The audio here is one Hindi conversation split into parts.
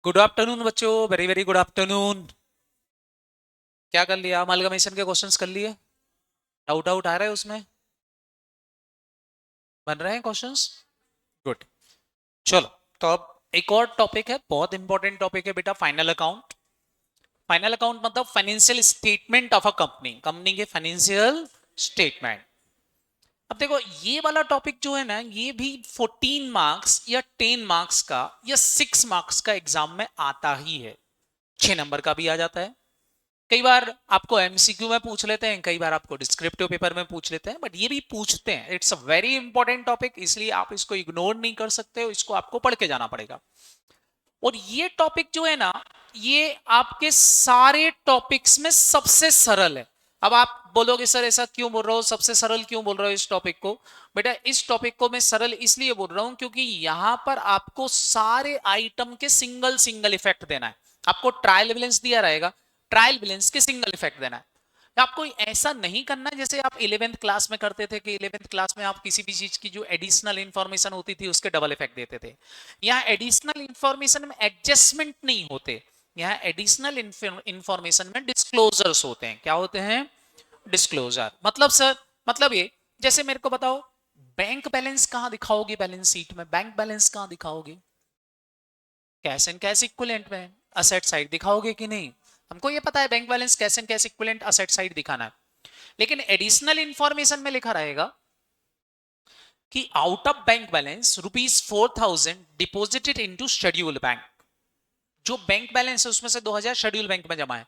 गुड आफ्टरनून बच्चों, वेरी वेरी गुड आफ्टरनून। क्या कर लिया? अमालगमेशन के क्वेश्चंस कर लिए? डाउट आउट आ रहा है उसमें? बन रहे हैं क्वेश्चंस? गुड। चलो, तो अब एक और टॉपिक है, बहुत इंपॉर्टेंट टॉपिक है बेटा, फाइनल अकाउंट। फाइनल अकाउंट मतलब financial statement of a company, company के फाइनेंशियल स्टेटमेंट। अब देखो, ये वाला टॉपिक जो है ना, ये भी 14 मार्क्स या 10 मार्क्स का या 6 मार्क्स का एग्जाम में आता ही है। 6 नंबर का भी आ जाता है। कई बार आपको एमसीक्यू में पूछ लेते हैं, कई बार आपको डिस्क्रिप्टिव पेपर में पूछ लेते हैं, बट ये भी पूछते हैं। It's a very important topic, इसलिए आप इसको इग्नोर नहीं कर सकते हो, इसको आपको पढ़ के जाना पड़ेगा। और ये टॉपिक जो है ना, ये आपके सारे टॉपिक्स में सबसे सरल है। अब आप बोलोगे सर ऐसा क्यों बोल रहे हो, सबसे सरल क्यों बोल रहे हो इस टॉपिक को? बेटा, इस टॉपिक को मैं सरल इसलिए बोल रहा हूं क्योंकि यहां पर आपको सारे आइटम के सिंगल सिंगल इफेक्ट देना है। आपको ट्रायल बैलेंस दिया रहेगा, ट्रायल बैलेंस के सिंगल इफेक्ट देना है। आपको ऐसा नहीं करना जैसे आप 11th क्लास में करते थे कि 11th क्लास में आप किसी भी चीज की जो एडिशनल इंफॉर्मेशन होती थी उसके डबल इफेक्ट देते थे। यहाँ एडिशनल इंफॉर्मेशन में एडजस्टमेंट नहीं होते, यहाँ एडिशनल इंफॉर्मेशन में डिस्क्लोजर्स होते हैं। क्या होते हैं? डिस्क्लोजर। मतलब सर, मतलब ये, जैसे मेरे को बताओ, बैंक बैलेंस कहां दिखाओगे? बैलेंस शीट में बैंक बैलेंस कहां दिखाओगे? कैश एंड कैश इक्विवेलेंट में असेट साइड दिखाओगे कि नहीं? हमको ये पता है bank balance cash and cash equivalent asset side दिखाना है। लेकिन एडिशनल इंफॉर्मेशन में लिखा रहेगा कि out of bank balance ₹4,000 deposited into scheduled bank. जो बैंक बैलेंस है उसमें से 2,000 शेड्यूल बैंक में जमा है।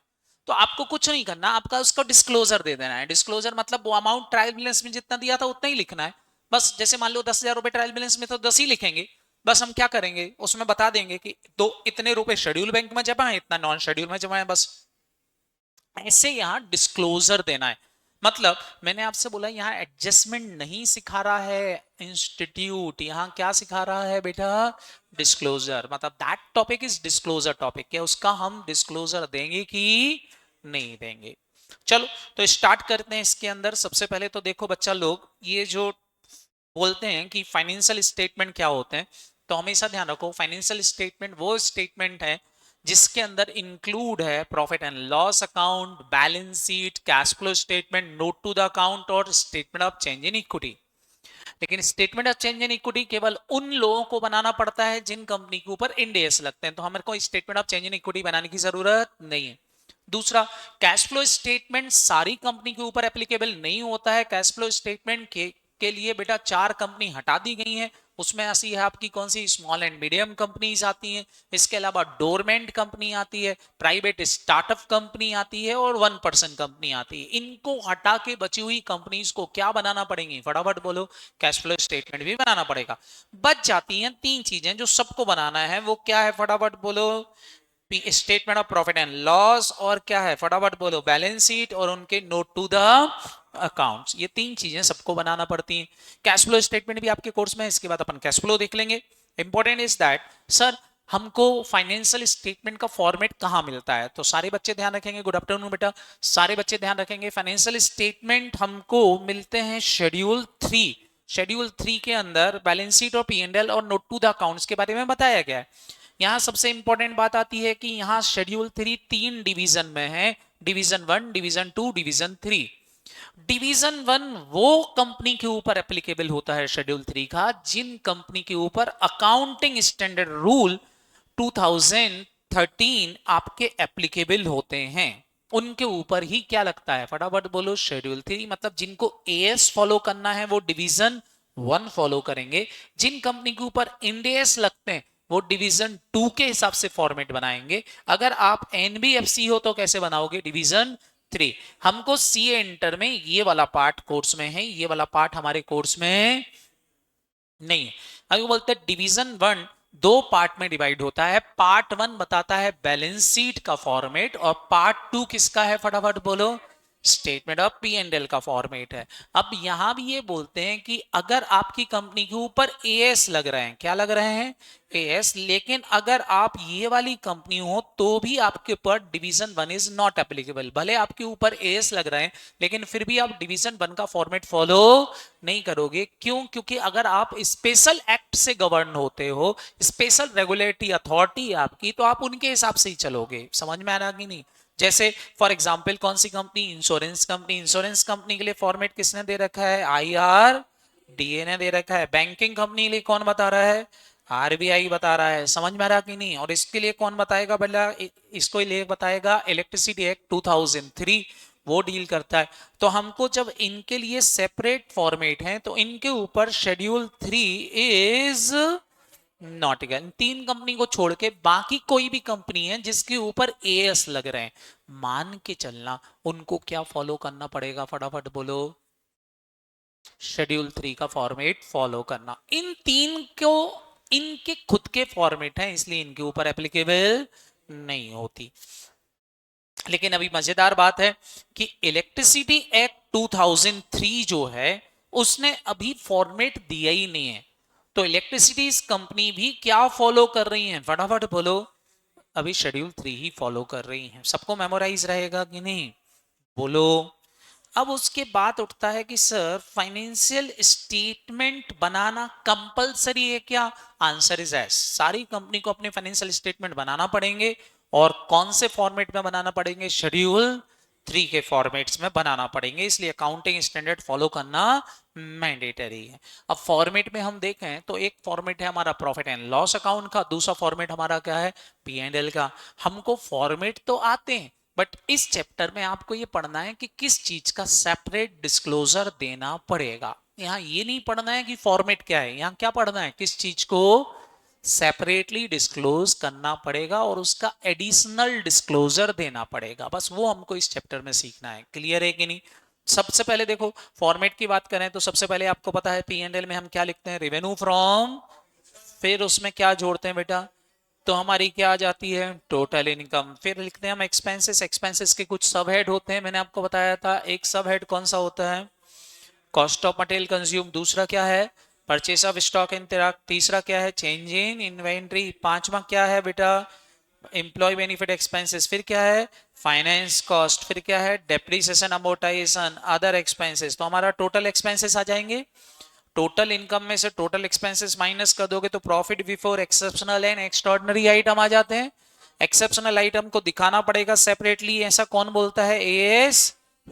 तो आपको कुछ नहीं करना, आपका उसका डिस्क्लोजर दे देना है। डिस्क्लोजर मतलब वो अमाउंट ट्रायल बैलेंस में जितना दिया था उतना ही लिखना है। बस जैसे मान लो 10,000 रुपए ट्रायल बैलेंस में, तो 10 ही लिखेंगे। बस हम क्या करेंगे, उसमें बता देंगे कि दो इतने रुपए शेड्यूल बैंक में जमा है, इतना नॉन शेड्यूल में जमा है, बस। ऐसे यहां डिस्क्लोजर देना है। मतलब मैंने आपसे बोला यहां एडजस्टमेंट नहीं सिखा रहा है इंस्टीट्यूट, यहां क्या सिखा रहा है बेटा? डिस्क्लोजर। मतलब that topic is disclosure topic. क्या उसका हम डिस्क्लोजर देंगे कि नहीं देंगे? चलो, तो स्टार्ट करते हैं इसके अंदर। सबसे पहले तो देखो बच्चा लोग, ये जो बोलते हैं कि फाइनेंशियल स्टेटमेंट क्या होते हैं, तो हमेशा ध्यान रखो, फाइनेंशियल स्टेटमेंट वो स्टेटमेंट है जिसके अंदर इंक्लूड है profit and loss account, balance sheet, cash flow statement, note to the account और statement of change in equity. लेकिन statement of change in equity केवल उन लोगों को बनाना पड़ता है जिन कंपनी के ऊपर इंड एस लगते हैं, तो हमें को statement of change in equity बनाने की जरूरत नहीं है। दूसरा, कैश फ्लो स्टेटमेंट सारी कंपनी के ऊपर एप्लीकेबल नहीं होता है। कैश फ्लो स्टेटमेंट के लिए बेटा 4 कंपनी हटा दी गई हैं। उसमें ऐसी है आपकी कौन सी? स्मॉल एंड मीडियम कंपनीज आती हैं। इसके अलावा डोरमेंट कंपनी आती है, प्राइवेट स्टार्टअप कंपनी आती है और 1% कंपनी आती है। इनको हटा के बची हुई कंपनीज को क्या बनाना पड़ेगी? फटाफट बोलो। कैश फ्लो स्टेटमेंट भी बनाना पड़ेगा। बच जाती हैं 3 चीजें जो सबको बनाना है। वो क्या है? फटाफट बोलो। Statement of profit and loss, और क्या है? फटाफट बोलो। बैलेंस शीट और उनके नोट टू द अकाउंट्स। ये 3 चीजें सबको बनाना पड़ती हैं। कैश फ्लो स्टेटमेंट भी आपके कोर्स में है, इसके बाद अपन कैश फ्लो देख लेंगे। इंपॉर्टेंट इज दैट सर, हमको फाइनेंशियल स्टेटमेंट का फॉर्मेट कहां मिलता है? तो सारे बच्चे ध्यान रखेंगे। गुड आफ्टरनून बेटा, सारे बच्चे ध्यान रखेंगे। फाइनेंशियल स्टेटमेंट हमको मिलते हैं शेड्यूल 3। शेड्यूल 3 के अंदर बैलेंस शीट और P&L और नोट टू द अकाउंट्स के बारे में बताया गया है। यहां सबसे इंपॉर्टेंट बात आती है कि यहां शेड्यूल 3 3 डिवीजन में है। Division 1, division 2, division 3। डिवीजन 1 वो कंपनी के ऊपर एप्लीकेबल होता है शेड्यूल 3 का जिन कंपनी के ऊपर अकाउंटिंग स्टैंडर्ड रूल 2013 आपके एप्लीकेबल होते हैं। उनके ऊपर ही क्या लगता है? फटाफट बोलो। शेड्यूल 3। मतलब जिनको एएस फॉलो करना है वो डिवीजन 1 फॉलो करेंगे। जिन कंपनी के ऊपर इंडेस लगते हैं वो डिवीजन 2 के हिसाब से फॉर्मेट बनाएंगे। अगर आप एनबीएफसी हो तो कैसे बनाओगे? डिवीजन 3। हमको सीए इंटर में ये वाला पार्ट कोर्स में है, ये वाला पार्ट हमारे कोर्स में नहीं है। अभी बोलते हैं डिवीजन 1 2 पार्ट में डिवाइड होता है। पार्ट 1 बताता है बैलेंस शीट का फॉर्मेट और पार्ट 2 किसका है? फटाफट बोलो। Statement of P and L का फॉर्मेट है। अब यहां भी ये बोलते हैं कि अगर आपकी कंपनी के ऊपर एएस लग रहे हैं, क्या लग रहे हैं, एएस, लेकिन अगर आप ये वाली कंपनी हो तो भी आपके ऊपर division one is not applicable. भले आपके ऊपर एएस लग रहे हैं लेकिन फिर भी आप डिवीजन वन का फॉर्मेट फॉलो नहीं करोगे। क्यों? क्योंकि अगर आप स्पेशल एक्ट से गवर्न होते हो, स्पेशल रेगुलेटरी अथॉरिटी आपकी, तो आप उनके हिसाब से ही चलोगे। समझ में आ रहा कि नहीं? जैसे फॉर एग्जांपल कौन सी company, insurance company, insurance company के लिए फॉर्मेट किसने दे रखा है, आईआर डीए ने दे रखा है। बैंकिंग कंपनी के लिए कौन बता रहा है, आरबीआई बता रहा है। समझ में आ रहा कि नहीं? और इसके लिए कौन बताएगा, भला इसको लिए बताएगा इलेक्ट्रिसिटी एक्ट 2003, वो डील करता है। तो हमको जब इनके लिए सेपरेट फॉर्मेट है तो इनके ऊपर शेड्यूल 3 इज नॉट इक्वल। तीन कंपनी को छोड़ के बाकी कोई भी कंपनी है जिसके ऊपर एएस लग रहे हैं, मान के चलना उनको क्या फॉलो करना पड़ेगा, फटाफट बोलो, शेड्यूल 3 का फॉर्मेट फॉलो करना। इन तीन को इनके खुद के फॉर्मेट हैं इसलिए इनके ऊपर एप्लीकेबल नहीं होती। लेकिन अभी मजेदार बात है कि इलेक्ट्रिसिटी एक्ट 2003 जो है उसने अभी फॉर्मेट दिया ही नहीं है। तो इलेक्ट्रिसिटी कंपनी भी क्या फॉलो कर रही है, फटाफट बोलो, अभी शेड्यूल 3 ही फॉलो कर रही है। सबको मेमोराइज रहेगा कि नहीं, बोलो। अब उसके बाद उठता है कि सर फाइनेंशियल स्टेटमेंट बनाना कंपलसरी है क्या? Answer is yes. सारी कंपनी को अपने फाइनेंशियल स्टेटमेंट बनाना पड़ेंगे। और कौन से फॉर्मेट में बनाना पड़ेंगे, शेड्यूल 3 के फॉर्मेट्स में बनाना पड़ेंगे। इसलिए अकाउंटिंग स्टैंडर्ड फॉलो करना मैंडेटरी है। अब फॉर्मेट में हम देखें तो एक फॉर्मेट है हमारा प्रॉफिट एंड लॉस अकाउंट का, दूसरा फॉर्मेट हमारा क्या है, पी एंड एल का। हमको फॉर्मेट तो आते हैं बट इस चैप्टर में आपको ये पढ़ना है कि किस चीज का सेपरेट डिस्क्लोजर देना पड़ेगा। यहां ये नहीं पढ़ना है कि फॉर्मेट क्या है, यहां क्या पढ़ना है, किस चीज को सेपरेटली डिस्क्लोज करना पड़ेगा और उसका एडिशनल डिस्क्लोजर देना पड़ेगा। बस वो हमको इस चैप्टर में सीखना है। क्लियर है कि नहीं? सबसे पहले देखो फॉर्मेट की बात करें तो सबसे पहले आपको पता है पी एंड एल में हम क्या लिखते हैं, रेवेन्यू फ्रॉम, फिर उसमें क्या जोड़ते हैं बेटा, तो हमारी क्या आ जाती है, टोटल इनकम। फिर लिखते हैं हम एक्सपेंसेस, एक्सपेंसेस के कुछ सब हेड होते हैं, मैंने आपको बताया था। एक सब हेड कौन सा होता है, कॉस्ट ऑफ मटेरियल कंज्यूम। दूसरा क्या है, परचेस ऑफ स्टॉक इन। तीसरा क्या है, चेंज इन इन्वेंट्री। पांचवा क्या है बेटा, एम्प्लॉय बेनिफिट एक्सपेंसेस। फिर क्या है, फाइनेंस कॉस्ट। फिर क्या है, डेप्रिसिएशन अमोर्टाइजेशन, अदर एक्सपेंसेस। तो हमारा टोटल एक्सपेंसेस आ जाएंगे। टोटल इनकम में से टोटल एक्सपेंसेस माइनस कर दोगे तो profit before exceptional and extraordinary item आ जाते हैं। एक्सेप्शनल आइटम को दिखाना पड़ेगा सेपरेटली, ऐसा कौन बोलता है, एएस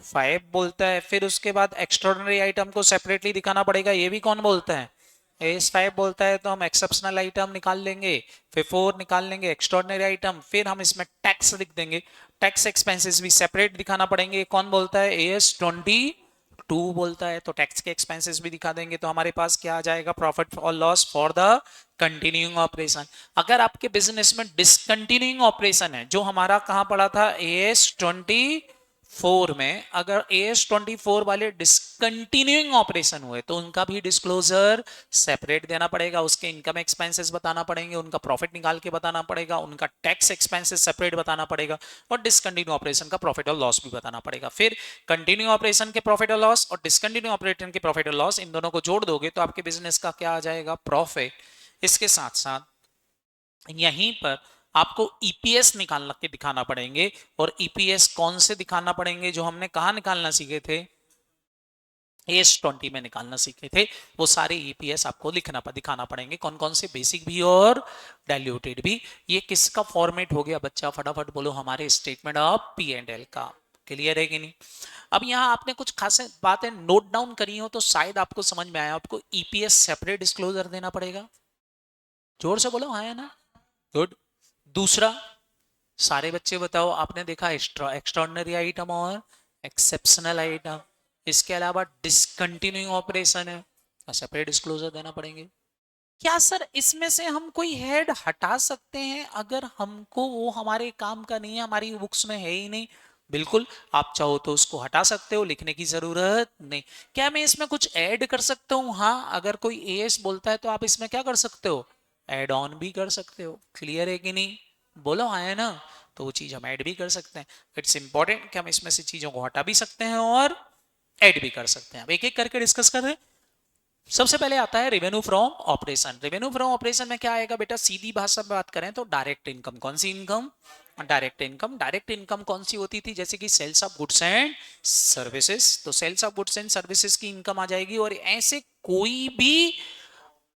5 बोलता है। फिर उसके बाद एक्स्ट्राऑर्डिनरी आइटम को सेपरेटली दिखाना पड़ेगा, ये भी कौन बोलता है, एएस 5 बोलता है। तो हम एक्सेप्शनल आइटम निकाल लेंगे, फिर 4 निकाल लेंगे एक्स्ट्राऑर्डिनरी आइटम, फिर हम इसमें टैक्स लिख देंगे। टैक्स एक्सपेंसेस भी सेपरेट दिखाना पड़ेंगे, कौन बोलता है, एएस 22 बोलता है। तो टैक्स के एक्सपेंसेस भी दिखा देंगे। तो हमारे पास क्या आ जाएगा, प्रॉफिट और loss for the continuing operation. अगर आपके बिजनेस में डिसकंटिन्यूइंग ऑपरेशन है, जो हमारा कहां पड़ा था, एएस 24 में, अगर एएस 24 वाले डिसकंटिन्यूइंग ऑपरेशन हुए तो उनका भी डिस्क्लोजर सेपरेट देना पड़ेगा। उसके इनकम एक्सपेंसेस बताना पड़ेंगे, उनका प्रॉफिट निकाल के बताना पड़ेगा, उनका टैक्स एक्सपेंसेस सेपरेट बताना पड़ेगा, और डिसकंटिन्यू ऑपरेशन का प्रॉफिट और लॉस भी बताना पड़ेगा। फिर कंटिन्यू ऑपरेशन के प्रॉफिट और लॉस और डिसकंटिन्यू ऑपरेशन के प्रॉफिट और लॉस, इन दोनों को जोड़ दोगे तो आपके बिजनेस का क्या आ जाएगा, प्रॉफिट। इसके साथ साथ यहीं पर आपको ईपीएस निकालना के दिखाना पड़ेंगे। और ईपीएस कौन से दिखाना पड़ेंगे, जो हमने कहा निकालना सीखे थे, एस 20 में निकालना सीखे थे, वो सारे ईपीएस आपको दिखाना पड़ेंगे। कौन कौन से, बेसिक भी और डाइल्यूटेड भी। ये किसका फॉर्मेट हो गया बच्चा, फटाफट बोलो, हमारे statement of P and L का। क्लियर है कि नहीं? अब यहां आपने कुछ खास बातें नोट डाउन करी हो तो शायद आपको समझ में आया। आपको ईपीएस सेपरेट डिस्क्लोजर देना पड़ेगा, जोर से बोलो, हाँ है ना, गुड। दूसरा, सारे बच्चे बताओ, आपने देखा एक्स्ट्राऑर्डिनरी आइटम और एक्सेप्शनल आइटम, इसके अलावा डिसकंटिन्यूइंग ऑपरेशन है, सेपरेट डिस्क्लोजर देना पड़ेंगे। क्या सर इसमें से हम कोई हेड हटा सकते हैं अगर हमको वो हमारे काम का नहीं है, हमारी बुक्स में है ही नहीं? बिल्कुल, आप चाहो तो उसको हटा सकते हो, लिखने की जरूरत नहीं। क्या मैं इसमें कुछ ऐड कर सकता हूं? हाँ, अगर कोई एएस बोलता है तो आप इसमें क्या कर सकते हो, ऐड ऑन भी कर सकते हो। क्लियर है कि नहीं, बोलो हाँ है ना? तो वो चीज हम ऐड भी कर सकते हैं। इट्स इंपॉर्टेंट कि हम इसमें से चीजों को हटा भी सकते हैं और ऐड भी कर सकते हैं। अब एक एक करके डिस्कस कर रहे हैं। सबसे पहले आता है revenue from operation. Revenue from operation में क्या आएगा बेटा, सीधी भाषा में बात करें तो डायरेक्ट इनकम। कौन सी income? Direct income. Direct income कौन सी होती थी? जैसे कि sales of goods and services, तो sales of goods and services की इनकम आ जाएगी। और ऐसे कोई भी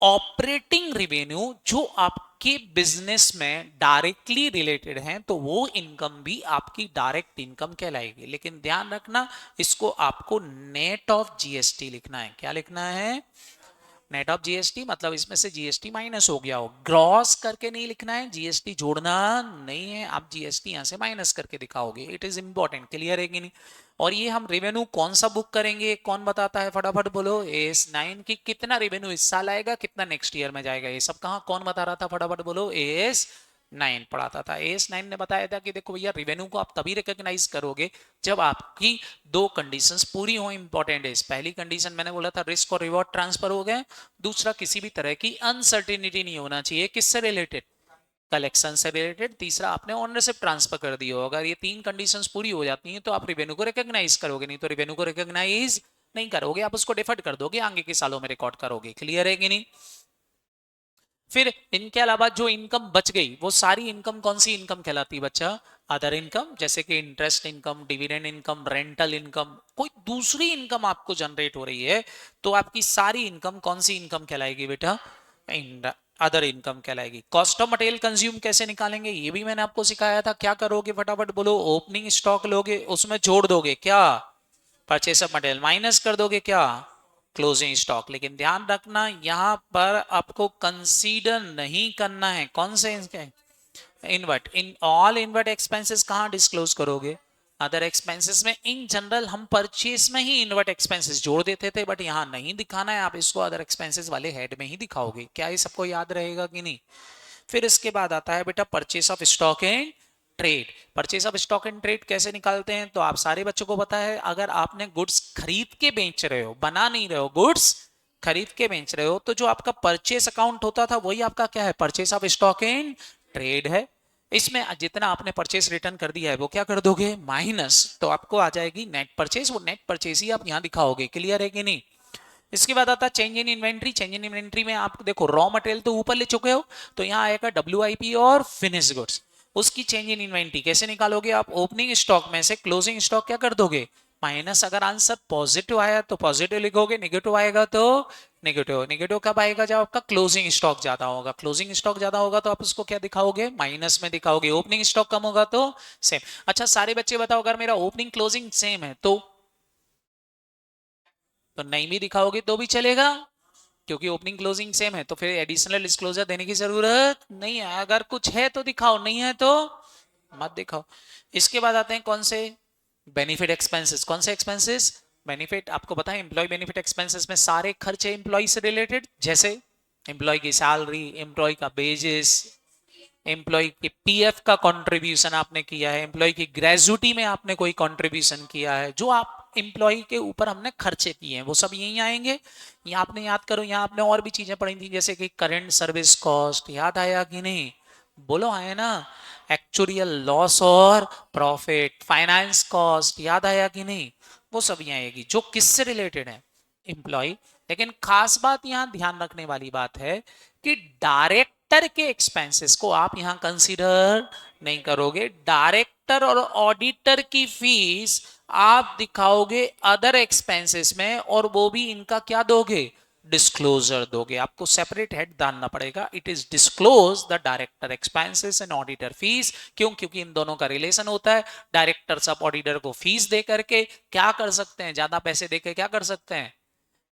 ऑपरेटिंग रेवेन्यू जो आपके बिजनेस में डायरेक्टली रिलेटेड है तो वो इनकम भी आपकी डायरेक्ट इनकम कहलाएगी। लेकिन ध्यान रखना, इसको आपको नेट ऑफ जीएसटी लिखना है। क्या लिखना है? नेट ऑफ जीएसटी, मतलब इसमें से जीएसटी माइनस हो गया हो। ग्रॉस करके नहीं लिखना है, जीएसटी जोड़ना नहीं है, आप जीएसटी यहां से माइनस करके दिखाओगे। It is important. क्लियर है कि नहीं? और ये हम रेवेन्यू कौन सा बुक करेंगे, कौन बताता है? फटाफट बोलो। एस 9 की कितना रेवेन्यू इस साल आएगा, कितना नेक्स्ट ईयर में जाएगा, ये सब कहाँ कौन बता रहा था? फटाफट बोलो। एस 9 पढ़ाता था। एस 9 ने बताया था कि देखो भैया, रेवेन्यू को आप तभी रिकॉग्नाइज करोगे जब आपकी दो कंडीशंस पूरी हो। इंपॉर्टेंट है। पहली कंडीशन मैंने बोला था रिस्क और रिवॉर्ड ट्रांसफर हो गए। दूसरा, किसी भी तरह की अनसर्टेनिटी नहीं होना चाहिए। किससे रिलेटेड? कलेक्शन से रिलेटेड। तीसरा, आपने ओनरशिप ट्रांसफर कर दी हो। अगर ये तीन कंडीशंस पूरी हो जाती हैं तो आप रेवेन्यू को रिकॉग्नाइज करोगे, नहीं तो रेवेन्यू को रिकॉग्नाइज नहीं करोगे, आप उसको डिफर्ड कर दोगे, आगे के सालों में रिकॉर्ड करोगे। क्लियर है कि नहीं? फिर इनके अलावा जो इनकम बच गई वो सारी इनकम कौन सी इनकम कहलाती है बच्चा? Other income. जैसे कि interest income, dividend income, rental income, कोई दूसरी इनकम आपको जनरेट हो रही है तो आपकी सारी इनकम कौन सी इनकम कहलाएगी बेटा? अदर इनकम कहलाएगी। कॉस्ट ऑफ मटेरियल कंज्यूम कैसे निकालेंगे ये भी मैंने आपको सिखाया था। क्या करोगे फटाफट बोलो। ओपनिंग स्टॉक लोगे, उसमें जोड़ दोगे क्या? Purchase of material. माइनस कर दोगे क्या? Closing stock. लेकिन ध्यान रखना, यहां पर आपको कंसीडर नहीं करना है कौन से invert. In all invert expenses कहां डिस्क्लोज करोगे? अदर एक्सपेंसेस में। इन जनरल हम परचेस में ही इनवर्ट एक्सपेंसेस जोड़ देते थे, बट यहां नहीं दिखाना है, आप इसको अदर एक्सपेंसेस वाले हेड में ही दिखाओगे। क्या ये सबको याद रहेगा कि नहीं? फिर इसके बाद आता है बेटा purchase of stock and trade. Purchase of stock and trade कैसे निकालते हैं? तो आप सारे बच्चों को पता है, अगर आपने गुड्स खरीद के बेच रहे हो, बना नहीं रहे हो, गुड्स खरीद के बेच रहे हो, तो जो आपका परचेस अकाउंट होता था वही आपका क्या है? Purchase of stock and trade है। इसमें जितना आपने परचेस रिटर्न कर दिया है वो क्या कर दोगे? माइनस। तो आपको आ जाएगी नेट परचेस। वो नेट परचेस ही आप यहां दिखाओगे। क्लियर है कि नहीं? इसके बाद आता है change in inventory. Change in inventory में आप देखो रॉ मटेरियल तो ऊपर ले चुके हो, तो यहाँ आएगा डब्ल्यूआईपी और फिनिश गुड्स। उसकी चेंज इन इन्वेंट्री कैसे निकालोगे आप? ओपनिंग स्टॉक में से क्लोजिंग स्टॉक क्या कर दोगे? माइनस। अगर आंसर पॉजिटिव आया तो पॉजिटिव लिखोगे, नेगेटिव आएगा तो नेगेटिव। नेगेटिव कब आएगा? जब आपका क्लोजिंग स्टॉक ज्यादा होगा। क्लोजिंग स्टॉक ज्यादा होगा तो आप उसको क्या दिखाओगे? माइनस में दिखाओगे। ओपनिंग स्टॉक कम होगा तो सेम। अच्छा सारे बच्चे बताओ, अगर मेरा ओपनिंग क्लोजिंग सेम है तो नहीं भी दिखाओगे तो भी चलेगा, क्योंकि ओपनिंग क्लोजिंग सेम है, तो फिर एडिशनल डिस्क्लोजर देने की जरूरत नहीं है। अगर कुछ है तो दिखाओ, नहीं है तो मत दिखाओ। इसके बाद आते हैं कौन से? Benefit expenses. कौन से एक्सपेंसेस? बेनिफिट। आपको पता है एम्प्लॉय बेनिफिट एक्सपेंसेस में सारे खर्चे एम्प्लॉय से रिलेटेड, जैसे एम्प्लॉय की सैलरी, एम्प्लॉय का बेजेस, एम्प्लॉय के पीएफ का कंट्रीब्यूशन आपने किया है, एम्प्लॉय की ग्रेजुटी में आपने कोई कंट्रीब्यूशन किया है, जो आप एम्प्लॉय के ऊपर हमने खर्चे किए हैं वो सब यही आएंगे। यहाँ आपने याद करो, यहाँ आपने और भी चीजें पढ़ी थी जैसे कि करंट सर्विस कॉस्ट। याद आया कि नहीं? बोलो आया ना? एक्चुरियल लॉस और प्रॉफिट, फाइनेंस कॉस्ट, याद आया कि नहीं? वो सब यहाँ आएगी जो किससे रिलेटेड है? एम्प्लॉय। लेकिन खास बात यहाँ ध्यान रखने वाली बात है कि डायरेक्टर के एक्सपेंसेस को आप यहां कंसीडर नहीं करोगे। डायरेक्टर और ऑडिटर की फीस आप दिखाओगे अदर एक्सपेंसेस में, और वो भी इनका क्या दोगे? डिस्क्लोजर दोगे। आपको सेपरेट हेड डालना पड़ेगा। It is disclose the director expenses and auditor fees. क्यों? क्योंकि इन दोनों का रिलेशन होता है। डायरेक्टर सब ऑडिटर को फीस दे करके क्या कर सकते हैं? ज्यादा पैसे देकर क्या कर सकते हैं?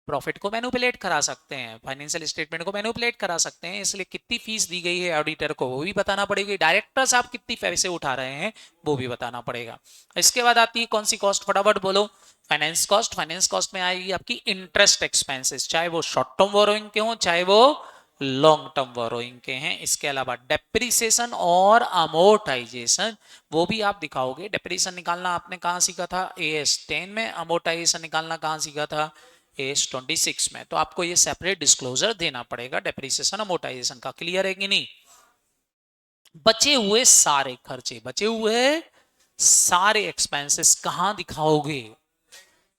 प्रॉफिट को मैनिपुलेट करा सकते हैं, फाइनेंशियल स्टेटमेंट को मैनिपुलेट करा सकते हैं। इसलिए कितनी फीस दी गई है ऑडिटर को वो भी बताना पड़ेगी। डायरेक्टर साहब कितनी पैसे उठा रहे हैं वो भी बताना पड़ेगा। इसके बाद आती है कौन सी कॉस्ट? फटाफट बोलो। Finance cost. फाइनेंस कॉस्ट में आएगी आपकी इंटरेस्ट एक्सपेंसेस, चाहे वो शॉर्ट टर्म बोरोइंग के हो चाहे वो लॉन्ग टर्म बोरोइंग के हैं। इसके अलावा डेप्रिसिएशन और अमोर्टाइजेशन, वो भी आप दिखाओगे। डेप्रिसिएशन निकालना आपने कहां सीखा था? AS 10 में। अमोर्टाइजेशन निकालना कहां सीखा था? AS 26 में। तो आपको ये सेपरेट डिस्क्लोजर देना पड़ेगा डेप्रिसिएशन अमोर्टाइजेशन का। क्लियर है कि नहीं? बचे हुए सारे खर्चे, बचे हुए सारे एक्सपेंसेस कहां दिखाओगे?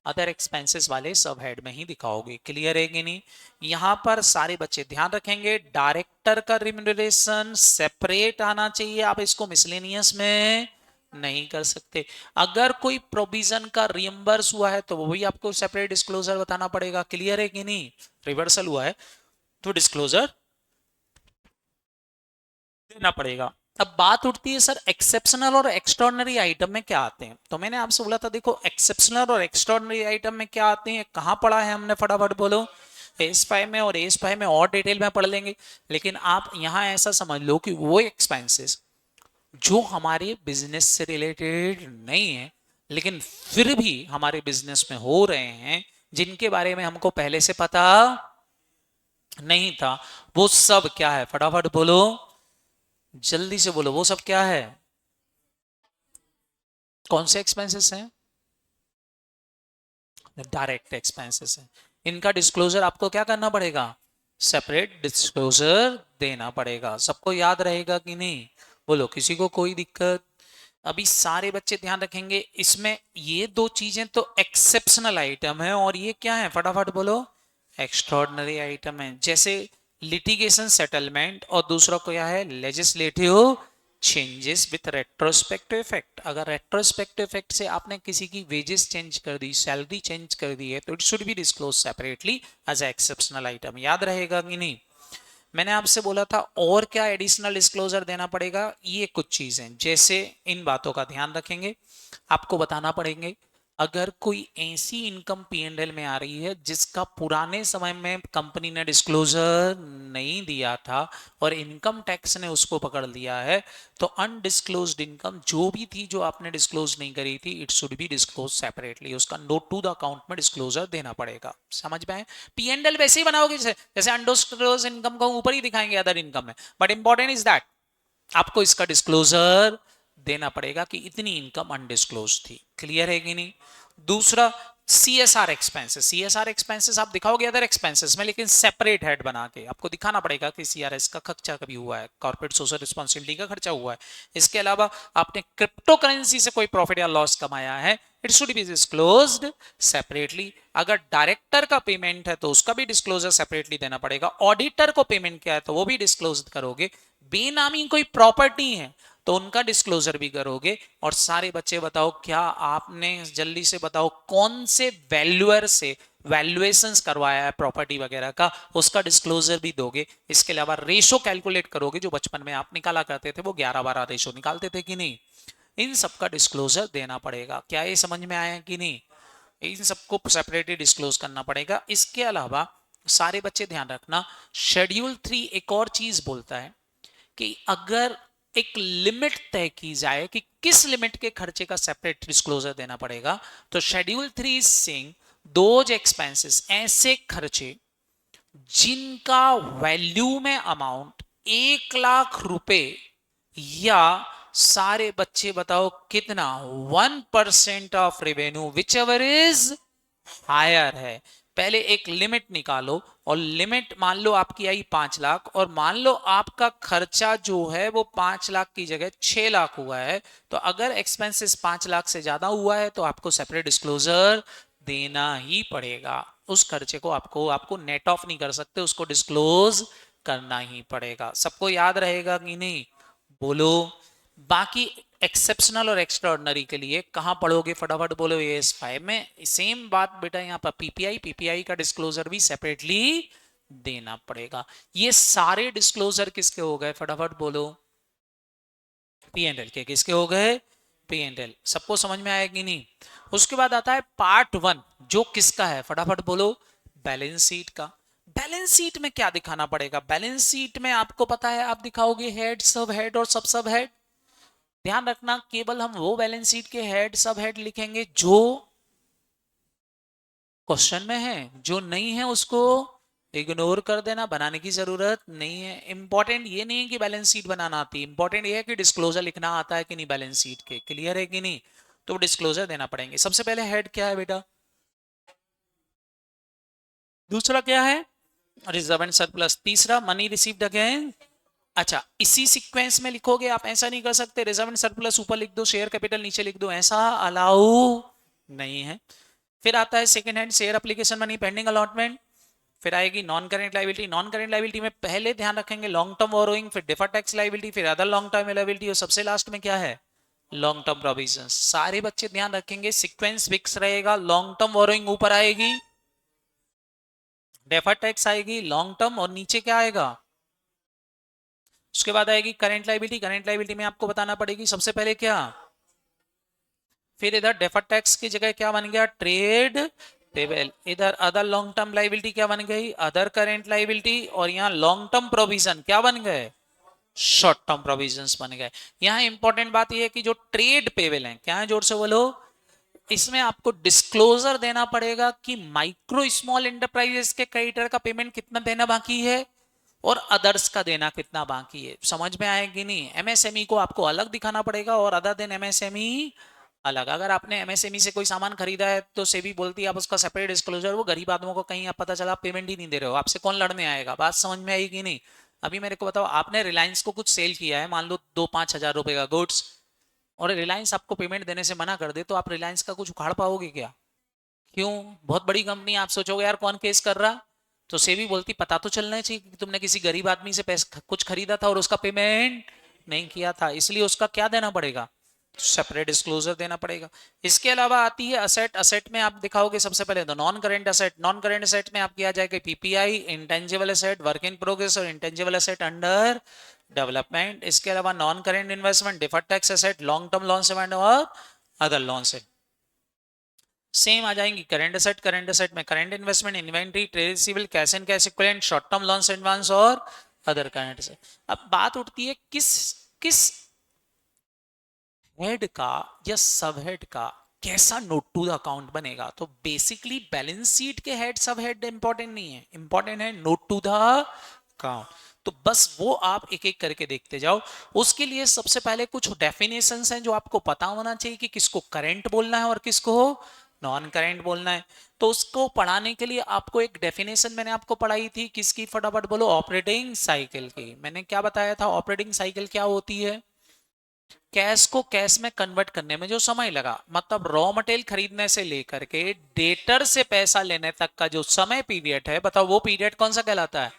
अदर एक्सपेंसेस वाले सब हेड में ही दिखाओगे। क्लियर है कि नहीं? यहां पर सारे बच्चे ध्यान रखेंगे, डायरेक्टर का रिम्यूनरेशन सेपरेट आना चाहिए, आप इसको मिसलेनियस में नहीं कर सकते। अगर कोई प्रोविजन का रियम्बर्स हुआ है तो वो भी आपको सेपरेट डिस्क्लोजर बताना पड़ेगा। क्लियर है कि नहीं? रिवर्सल हुआ है तो डिस्क्लोजर देना पड़ेगा। अब बात उठती है सर एक्सेप्शनल और एक्स्ट्रॉर्डनरी आइटम में क्या आते हैं। तो मैंने आपसे बोला था देखो एक्सेप्शनल और एक्स्ट्रॉर्डनरी आइटम में क्या आते हैं, कहां पढ़ा है हमने, फटाफट बोलो। एस5 में और एस5 में और डिटेल में पढ़ लेंगे, लेकिन आप यहां ऐसा समझ लो कि वो एक्सपेंसेस जो हमारे बिजनेस से रिलेटेड नहीं है लेकिन फिर भी हमारे बिजनेस में हो रहे हैं, जिनके बारे में हमको पहले से पता नहीं था, वो सब क्या है, फटाफट बोलो, जल्दी से बोलो, वो सब क्या है? कौन से एक्सपेंसेस हैं? डायरेक्ट एक्सपेंसेस हैं। इनका डिस्क्लोजर आपको क्या करना पड़ेगा? सेपरेट डिस्क्लोजर देना पड़ेगा। सबको याद रहेगा कि नहीं? बोलो, किसी को कोई दिक्कत? अभी सारे बच्चे ध्यान रखेंगे, इसमें ये दो चीजें तो एक्सेप्शनल आइटम है और ये क्या है, फटाफट बोलो, एक्स्ट्रॉर्डनरी आइटम है। जैसे लिटिगेशन सेटलमेंट और दूसरा क्या है, legislative changes with retrospective effect. अगर रेट्रोस्पेक्टिव इफेक्ट से आपने किसी की वेजेस चेंज कर दी, सैलरी चेंज कर दी है, तो it should be disclose separately as a exceptional item. याद रहेगा कि नहीं? मैंने आपसे बोला था और क्या एडिशनल डिस्क्लोजर देना पड़ेगा, ये कुछ चीजें, जैसे इन बातों का ध्यान रखेंगे, आपको बताना पड़ेंगे अगर कोई ऐसी इनकम पीएनएल में आ रही है जिसका पुराने समय में कंपनी ने डिस्क्लोजर नहीं दिया था और इनकम टैक्स ने उसको पकड़ लिया है, तो अनडिस्क्लोज्ड इनकम जो भी थी जो आपने डिस्क्लोज नहीं करी थी, it should be disclose separately, उसका नोट टू द अकाउंट में डिस्क्लोजर देना पड़ेगा। समझ में आए? पीएनएल वैसे ही बनाओगे जैसे अनडिस्क्लोज इनकम को ऊपर ही दिखाएंगे अदर इनकम में, बट इंपॉर्टेंट इज दैट आपको इसका डिस्क्लोजर देना पड़ेगा कि इतनी इनकम अनडिस्क्लोज थी। क्लियर है कि नहीं? दूसरा, सीएसआर एक्सपेंसेस। सीएसआर एक्सपेंसेस आप दिखाओगे अदर एक्सपेंसेस में, लेकिन सेपरेट हेड बना के आपको दिखाना पड़ेगा कि सीआरएस का खर्चा कभी हुआ है, कॉर्पोरेट सोशल रिस्पांसिबिलिटी का खर्चा हुआ है। इसके अलावा आपने क्रिप्टो करेंसी से कोई प्रॉफिट या लॉस कमाया है, it should B disclosed separately. अगर डायरेक्टर का पेमेंट है तो उसका भी डिस्क्लोजर सेपरेटली देना पड़ेगा। ऑडिटर को पेमेंट किया है तो वो भी डिस्क्लोज करोगे। बेनामी कोई प्रॉपर्टी है तो उनका डिस्क्लोजर भी करोगे। और सारे बच्चे बताओ, क्या आपने, जल्दी से बताओ, कौन से वैल्यूअर से वैल्यूएशंस करवाया है प्रॉपर्टी वगैरह का, उसका डिस्क्लोजर भी दोगे। इसके अलावा रेशो कैलकुलेट करोगे, जो बचपन में आप निकाला करते थे, वो 11-12 रेशो निकालते थे कि नहीं, इन सबका डिस्क्लोजर देना पड़ेगा। क्या ये समझ में आया कि नहीं? इन सबको सेपरेटली डिस्क्लोज करना पड़ेगा। इसके अलावा सारे बच्चे ध्यान रखना, शेड्यूल 3 एक और चीज बोलता है कि अगर एक लिमिट तय की जाए कि किस लिमिट के खर्चे का सेपरेट डिस्क्लोजर देना पड़ेगा, तो schedule 3 is saying those expenses, ऐसे खर्चे जिनका वैल्यू में अमाउंट 1 लाख रुपए या, सारे बच्चे बताओ कितना, 1% of revenue whichever is higher है। पहले एक लिमिट निकालो, और लिमिट मान लो आपकी आई 5 लाख, और मान लो आपका खर्चा जो है वो 5 लाख की जगह 6 लाख हुआ है, तो अगर एक्सपेंसेस 5 लाख से ज्यादा हुआ है तो आपको सेपरेट डिस्क्लोजर देना ही पड़ेगा। उस खर्चे को आपको आपको नेट ऑफ नहीं कर सकते, उसको डिस्क्लोज करना ही पड़ेगा। सबको याद रहेगा कि नहीं? बोलो। बाकी एक्सेप्शनल और एक्स्ट्राऑर्डिनरी के लिए कहां पढ़ोगे, फटाफट बोलो। एस5 में सेम बात बेटा, यहां पर पीपीआई का डिस्क्लोजर भी सेपरेटली देना पड़ेगा। ये सारे डिस्क्लोजर किसके हो गए, फटाफट बोलो। पीएनएल के। किसके हो गए? पीएनएल। सबको समझ में आया कि नहीं? उसके बाद आता है पार्ट 1, जो किसका है, फटाफट बोलो। बैलेंस शीट का। बैलेंस शीट में क्या दिखाना पड़ेगा? बैलेंस शीट में आपको पता है आप दिखाओगे हेड, सब हेड और सब हेड। ध्यान रखना, केवल हम वो बैलेंस शीट के हेड सब हेड लिखेंगे जो क्वेश्चन में है, जो नहीं है उसको इग्नोर कर देना, बनाने की जरूरत नहीं है। इंपॉर्टेंट ये नहीं है कि बैलेंस शीट बनाना आती है, इंपॉर्टेंट ये है कि डिस्क्लोजर लिखना आता है कि नहीं बैलेंस शीट के। क्लियर है कि नहीं? तो डिस्क्लोजर देना पड़ेंगे। सबसे पहले हेड क्या है बेटा? दूसरा क्या है? Reserve and surplus. तीसरा मनी रिसीव्ड अगेन अच्छा, इसी सीक्वेंस में लिखोगे आप, ऐसा नहीं कर सकते रिजर्व एंड सरप्लस ऊपर लिख दो, शेयर कैपिटल नीचे लिख दो, ऐसा अलाउ नहीं है। फिर आता है second hand share application money pending allotment, फिर आएगी non current liability. Non current liability में पहले ध्यान रखेंगे लॉन्ग टर्म बोरोइंग, फिर डिफर्ड टैक्स लाइबिलिटी, फिर अदर लॉन्ग टर्म लाइबिलिटी, और सबसे लास्ट में क्या है, लॉन्ग टर्म प्रोविजंस। सारे बच्चे ध्यान रखेंगे, सीक्वेंस फिक्स रहेगा, लॉन्ग टर्म बोरोइंग ऊपर आएगी, डिफर्ड टैक्स आएगी, लॉन्ग टर्म, और नीचे क्या आएगा, उसके बाद आएगी करंट लाइबिलिटी। करंट लाइबिलिटी में आपको बताना पड़ेगी सबसे पहले क्या, फिर इधर डेफर्ड टैक्स की जगह क्या बन गया, ट्रेड पेबल, इधर अदर लॉन्ग टर्म लाइबिलिटी क्या बन गई, अदर करेंट लाइबिलिटी, और यहाँ लॉन्ग टर्म प्रोविजन क्या बन गए, शॉर्ट टर्म प्रोविजंस बन गए। यहाँ इंपॉर्टेंट बात यह है कि जो ट्रेड पेबल है, क्या है, जोर से बोलो, इसमें आपको डिस्क्लोजर देना पड़ेगा कि माइक्रो स्मॉल एंटरप्राइजेस के क्रेडिटर का पेमेंट कितना देना बाकी है और अदर्स का देना कितना बाकी है। समझ में आएगी नहीं, एमएसएमई को आपको अलग दिखाना पड़ेगा और अदर देन एमएसएमई अलग। अगर आपने एमएसएमई से कोई सामान खरीदा है तो सेबी बोलती है आप उसका सेपरेट डिस्क्लोजर, वो गरीब आदमियों को कहीं आप पता चला आप पेमेंट ही नहीं दे रहे हो, आपसे कौन लड़ने आएगा। बात समझ में आएगी नहीं। अभी मेरे को बताओ, आपने रिलायंस को कुछ सेल किया है, मान लो 2-5 हजार रुपए का गुड्स, और रिलायंस आपको पेमेंट देने से मना कर दे, तो आप रिलायंस का कुछ उखाड़ पाओगे क्या, क्यों, बहुत बड़ी कंपनी, आप सोचोगे यार कौन केस कर रहा, तो सेबी बोलती पता तो चलना चाहिए कि तुमने किसी गरीब आदमी से पैसा कुछ खरीदा था और उसका पेमेंट नहीं किया था, इसलिए उसका क्या देना पड़ेगा, सेपरेट डिस्क्लोजर देना पड़ेगा। इसके अलावा आती है असेट। असेट में आप दिखाओगे सबसे पहले तो non current asset. Non current asset में आप किया जाएगा PPI, intangible asset, work in progress और इंटेंजिबल असेट अंडर डेवलपमेंट। इसके अलावा non current investment, deferred tax asset, long term loan seven और अदर लोन से सेम आ जाएंगी। करंट असेट, करंट असेट में current investment, inventory, trade receivable, cash and cash equivalent, short term loans advance और अदर करंट असेट। अब बात उठती है किस किस हेड का या सब हेड का कैसा नोट टू द अकाउंट बनेगा। तो बेसिकली बैलेंस शीट के हेड सब हेड इंपॉर्टेंट नहीं है, इंपॉर्टेंट है नोट टू द अकाउंट। तो बस वो आप एक एक करके देखते जाओ। उसके लिए सबसे पहले कुछ डेफिनेशंस हैं जो आपको पता होना चाहिए कि किसको करंट बोलना है और किसको नॉन करंट बोलना है। तो उसको पढ़ाने के लिए आपको एक डेफिनेशन मैंने आपको पढ़ाई थी, किसकी, फटाफट बोलो, ऑपरेटिंग साइकिल की। मैंने क्या बताया था, ऑपरेटिंग साइकिल क्या होती है, कैश को कैश में कन्वर्ट करने में जो समय लगा, मतलब रॉ मटेरियल खरीदने से लेकर के डेटर से पैसा लेने तक का जो समय पीरियड है, बताओ वो पीरियड कौन सा कहलाता है,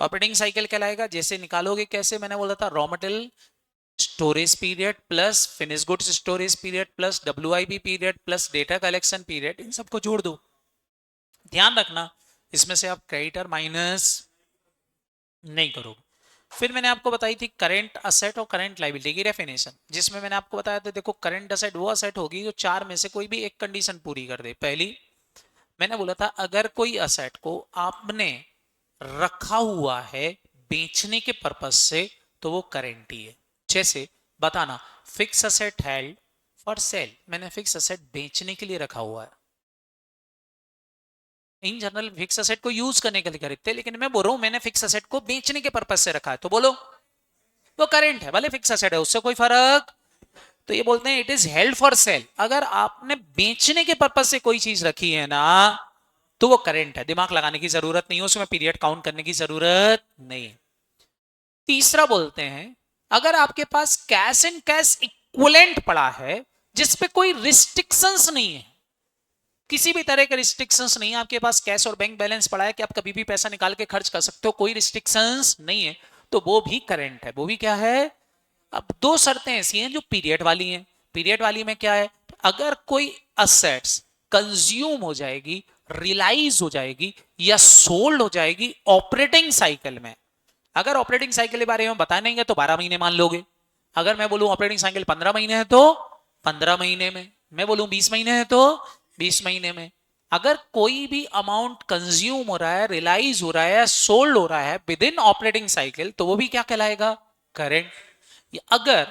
ऑपरेटिंग साइकिल कहलाएगा। जैसे निकालोगे कैसे, मैंने बोला था raw material storage period plus finish goods storage period plus WIP period plus data collection period, इन सबको जोड़ दो। ध्यान रखना इसमें से आप क्रेडिटर माइनस नहीं करोगे। फिर मैंने आपको बताई थी करंट असेट और करंट लायबिलिटी की डेफिनेशन, जिसमें मैंने आपको बताया था देखो करंट असेट वो असेट होगी जो चार में से कोई भी एक कंडीशन पूरी कर दे। पहली, मैंने बोला था अगर कोई असेट को आपने रखा हुआ है बेचने के पर्पज से तो वो करंट ही है। जैसे बताना, fix asset held for cell, मैंने फिक्स असेट बेचने के लिए रखा हुआ है। इन जनरल फिक्स असेट को यूज करने के लिए खरीदते हैं, लेकिन मैं बोल रहा हूं मैंने फिक्स असेट को बेचने के पर्पज से रखा है, तो बोलो वो करंट है, भले फिक्स असेट है, उससे कोई फर्क। तो ये बोलते हैं it is held for cell. अगर आपने बेचने के पर्पज से कोई चीज रखी है ना तो वो करंट है, दिमाग लगाने की जरूरत नहीं है, उसमें पीरियड काउंट करने की जरूरत नहीं है। तीसरा बोलते हैं अगर आपके पास कैश एंड कैश इक्विवेलेंट पड़ा है जिसपे कोई रिस्ट्रिक्शंस नहीं है, किसी भी तरह के रिस्ट्रिक्शंस नहीं है, आपके पास कैश और बैंक बैलेंस पड़ा है कि आप कभी भी पैसा निकाल के खर्च कर सकते हो, कोई रिस्ट्रिक्शंस नहीं है, तो वो भी करंट है। वो भी क्या है, अब दो शर्तें ऐसी हैं जो पीरियड वाली हैं। पीरियड वाली में क्या है, अगर कोई असेट्स कंज्यूम हो जाएगी, रिलाइज हो जाएगी या सोल्ड हो जाएगी ऑपरेटिंग साइकिल में। अगर ऑपरेटिंग साइकिल के बारे में बता नहीं है तो 12 महीने मान लोगे। अगर मैं बोलूं ऑपरेटिंग साइकिल 15 महीने है तो 15 महीने में, मैं बोलूं 20 महीने है तो 20 महीने में। अगर कोई भी अमाउंट कंज्यूम हो रहा है, रिलाइज हो रहा है, सोल्ड हो रहा है विद इन ऑपरेटिंग साइकिल तो वो भी क्या कहलाएगा, करंट। अगर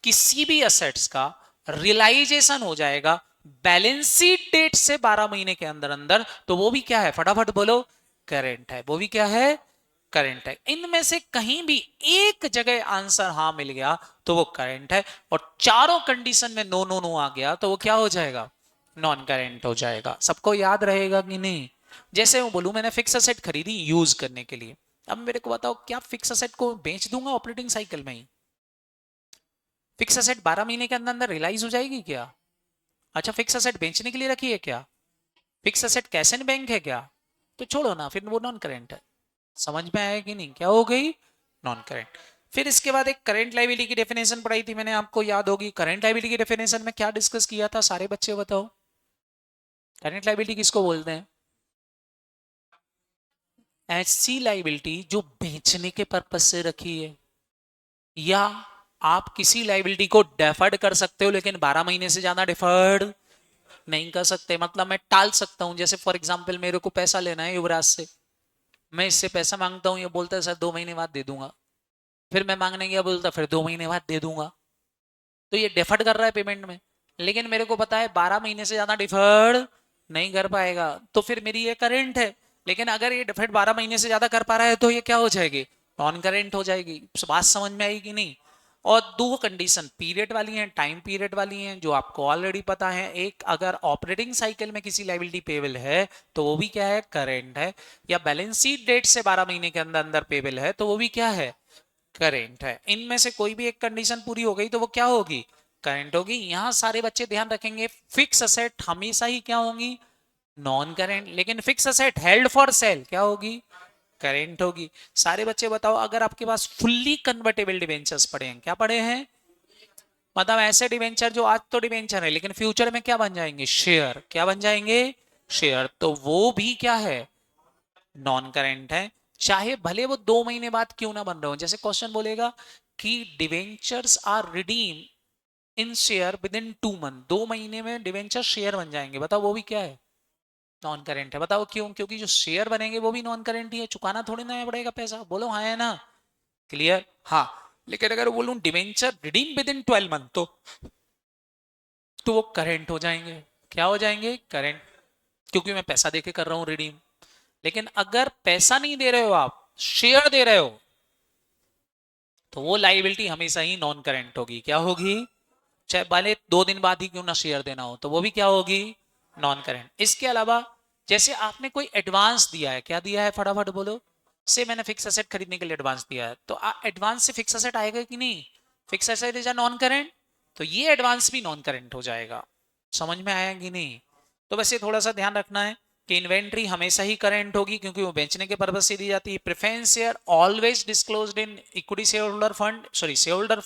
किसी भी असेट्स का रियलाइजेशन हो जाएगा बैलेंस शीट डेट से 12 महीने के अंदर अंदर तो वो भी क्या है, फटाफट बोलो, करंट है। वो भी क्या है, करंट है। इनमें से कहीं भी एक जगह आंसर हाँ मिल गया तो वो करंट है, और चारों कंडीशन में नो नो नो आ गया तो वो क्या हो जाएगा, नॉन करंट हो जाएगा। सबको याद रहेगा कि नहीं। जैसे मैं बोलूं मैंने फिक्स असेट खरीदी यूज करने के लिए, अब मेरे को बताओ, क्या फिक्स असेट को बेच दूंगा ऑपरेटिंग साइकिल में ही? फिक्स असेट 12 महीने के अंदर अंदर रियलाइज हो जाएगी क्या? अच्छा, फिक्स असेट बेचने के लिए रखी है क्या? Fix asset cash and bank है क्या? तो छोड़ो ना, फिर वो नॉन करेंट है। समझ में आया कि नहीं? क्या हो गई? Non current. फिर इसके बाद एक करंट लायबिलिटी की डेफिनेशन पढ़ाई थी मैंने, आपको याद होगी। करंट लायबिलिटी की डेफिनेशन में क्या डिस्कस किया था, सारे बच्चे बताओ। करंट लायबिलिटी किसको बोलते हैं? ऐसी लायबिलिटी जो बेचने के पर्पज से रखी है, या आप किसी लायबिलिटी को डेफर्ड कर सकते हो लेकिन 12 महीने से ज्यादा डिफर्ड नहीं कर सकते। मतलब मैं टाल सकता हूं। जैसे फॉर एग्जांपल मेरे को पैसा लेना है युवराज से, मैं इससे पैसा मांगता हूं, ये बोलता है सर 2 महीने बाद दे दूंगा। फिर मैं मांगने गया, बोलता फिर 2 महीने बाद दे दूंगा। तो ये डिफर्ड कर रहा है पेमेंट में, लेकिन मेरे को पता है 12 महीने से ज्यादा डिफर्ड नहीं कर पाएगा, तो फिर मेरी ये करेंट है। लेकिन अगर ये डिफर्ड 12 महीने से ज्यादा कर पा रहा है तो ये क्या हो जाएगी? नॉन करेंट हो जाएगी। बात समझ में आई कि नहीं? और दो कंडीशन पीरियड वाली हैं, टाइम पीरियड वाली हैं, जो आपको ऑलरेडी पता है। एक, अगर ऑपरेटिंग साइकिल में किसी लायबिलिटी पेबल है तो वो भी क्या है? करेंट है। या बैलेंस शीट डेट से 12 महीने के अंदर अंदर पेबल है तो वो भी क्या है? करेंट है। इनमें से कोई भी एक कंडीशन पूरी हो गई तो वो क्या होगी? करंट होगी। यहां सारे बच्चे ध्यान रखेंगे, फिक्स असेट हमेशा ही क्या होंगी? Non current. लेकिन fix asset held for sale क्या होगी? करेंट होगी। सारे बच्चे बताओ, अगर आपके पास फुल्ली कन्वर्टेबल डिवेंचर्स पड़े हैं, क्या पड़े हैं? मतलब ऐसे डिवेंचर जो आज तो डिवेंचर है लेकिन फ्यूचर में क्या बन जाएंगे? शेयर। क्या बन जाएंगे? शेयर। तो वो भी क्या है? नॉन करेंट है। चाहे भले वो 2 महीने बाद क्यों ना बन रहे हो। जैसे क्वेश्चन बोलेगा कि debentures are redeem in share within 2 month, 2 महीने में डिवेंचर शेयर बन जाएंगे, बताओ वो भी क्या है? नॉन करेंट है। बताओ क्यों? क्योंकि जो शेयर बनेंगे वो भी नॉन करेंट ही है, चुकाना थोड़ी ना पड़ेगा पैसा। बोलो हाँ है ना? क्लियर? हाँ। लेकिन अगर बोलूं debenture redeem with in 12 month, तो वो करेंट हो जाएंगे। क्या हो जाएंगे? करेंट, क्योंकि मैं पैसा देके कर रहा हूं रिडीम। लेकिन अगर पैसा नहीं दे रहे हो, आप शेयर दे रहे हो, तो वो लाइबिलिटी हमेशा ही नॉन करेंट होगी। क्या होगी? चाहे भले 2 दिन बाद ही क्यों ना शेयर देना हो, तो वो भी क्या होगी? Non current. इसके अलावा जैसे आपने कोई एडवांस दिया है, क्या दिया है फटाफट बोलो। से मैंने फिक्स एसेट खरीदने के लिए एडवांस दिया है, तो एडवांस से फिक्स एसेट आएगा कि नहीं? Fix asset is a non current, तो ये एडवांस भी नॉन करेंट हो जाएगा। समझ में आया कि नहीं? तो वैसे थोड़ा सा ध्यान रखना है कि इन्वेंट्री हमेशा ही करंट होगी क्योंकि वो बेचने के पर्पज से दी जाती है। Preference share always disclosed in equity share holder fund, sorry share holder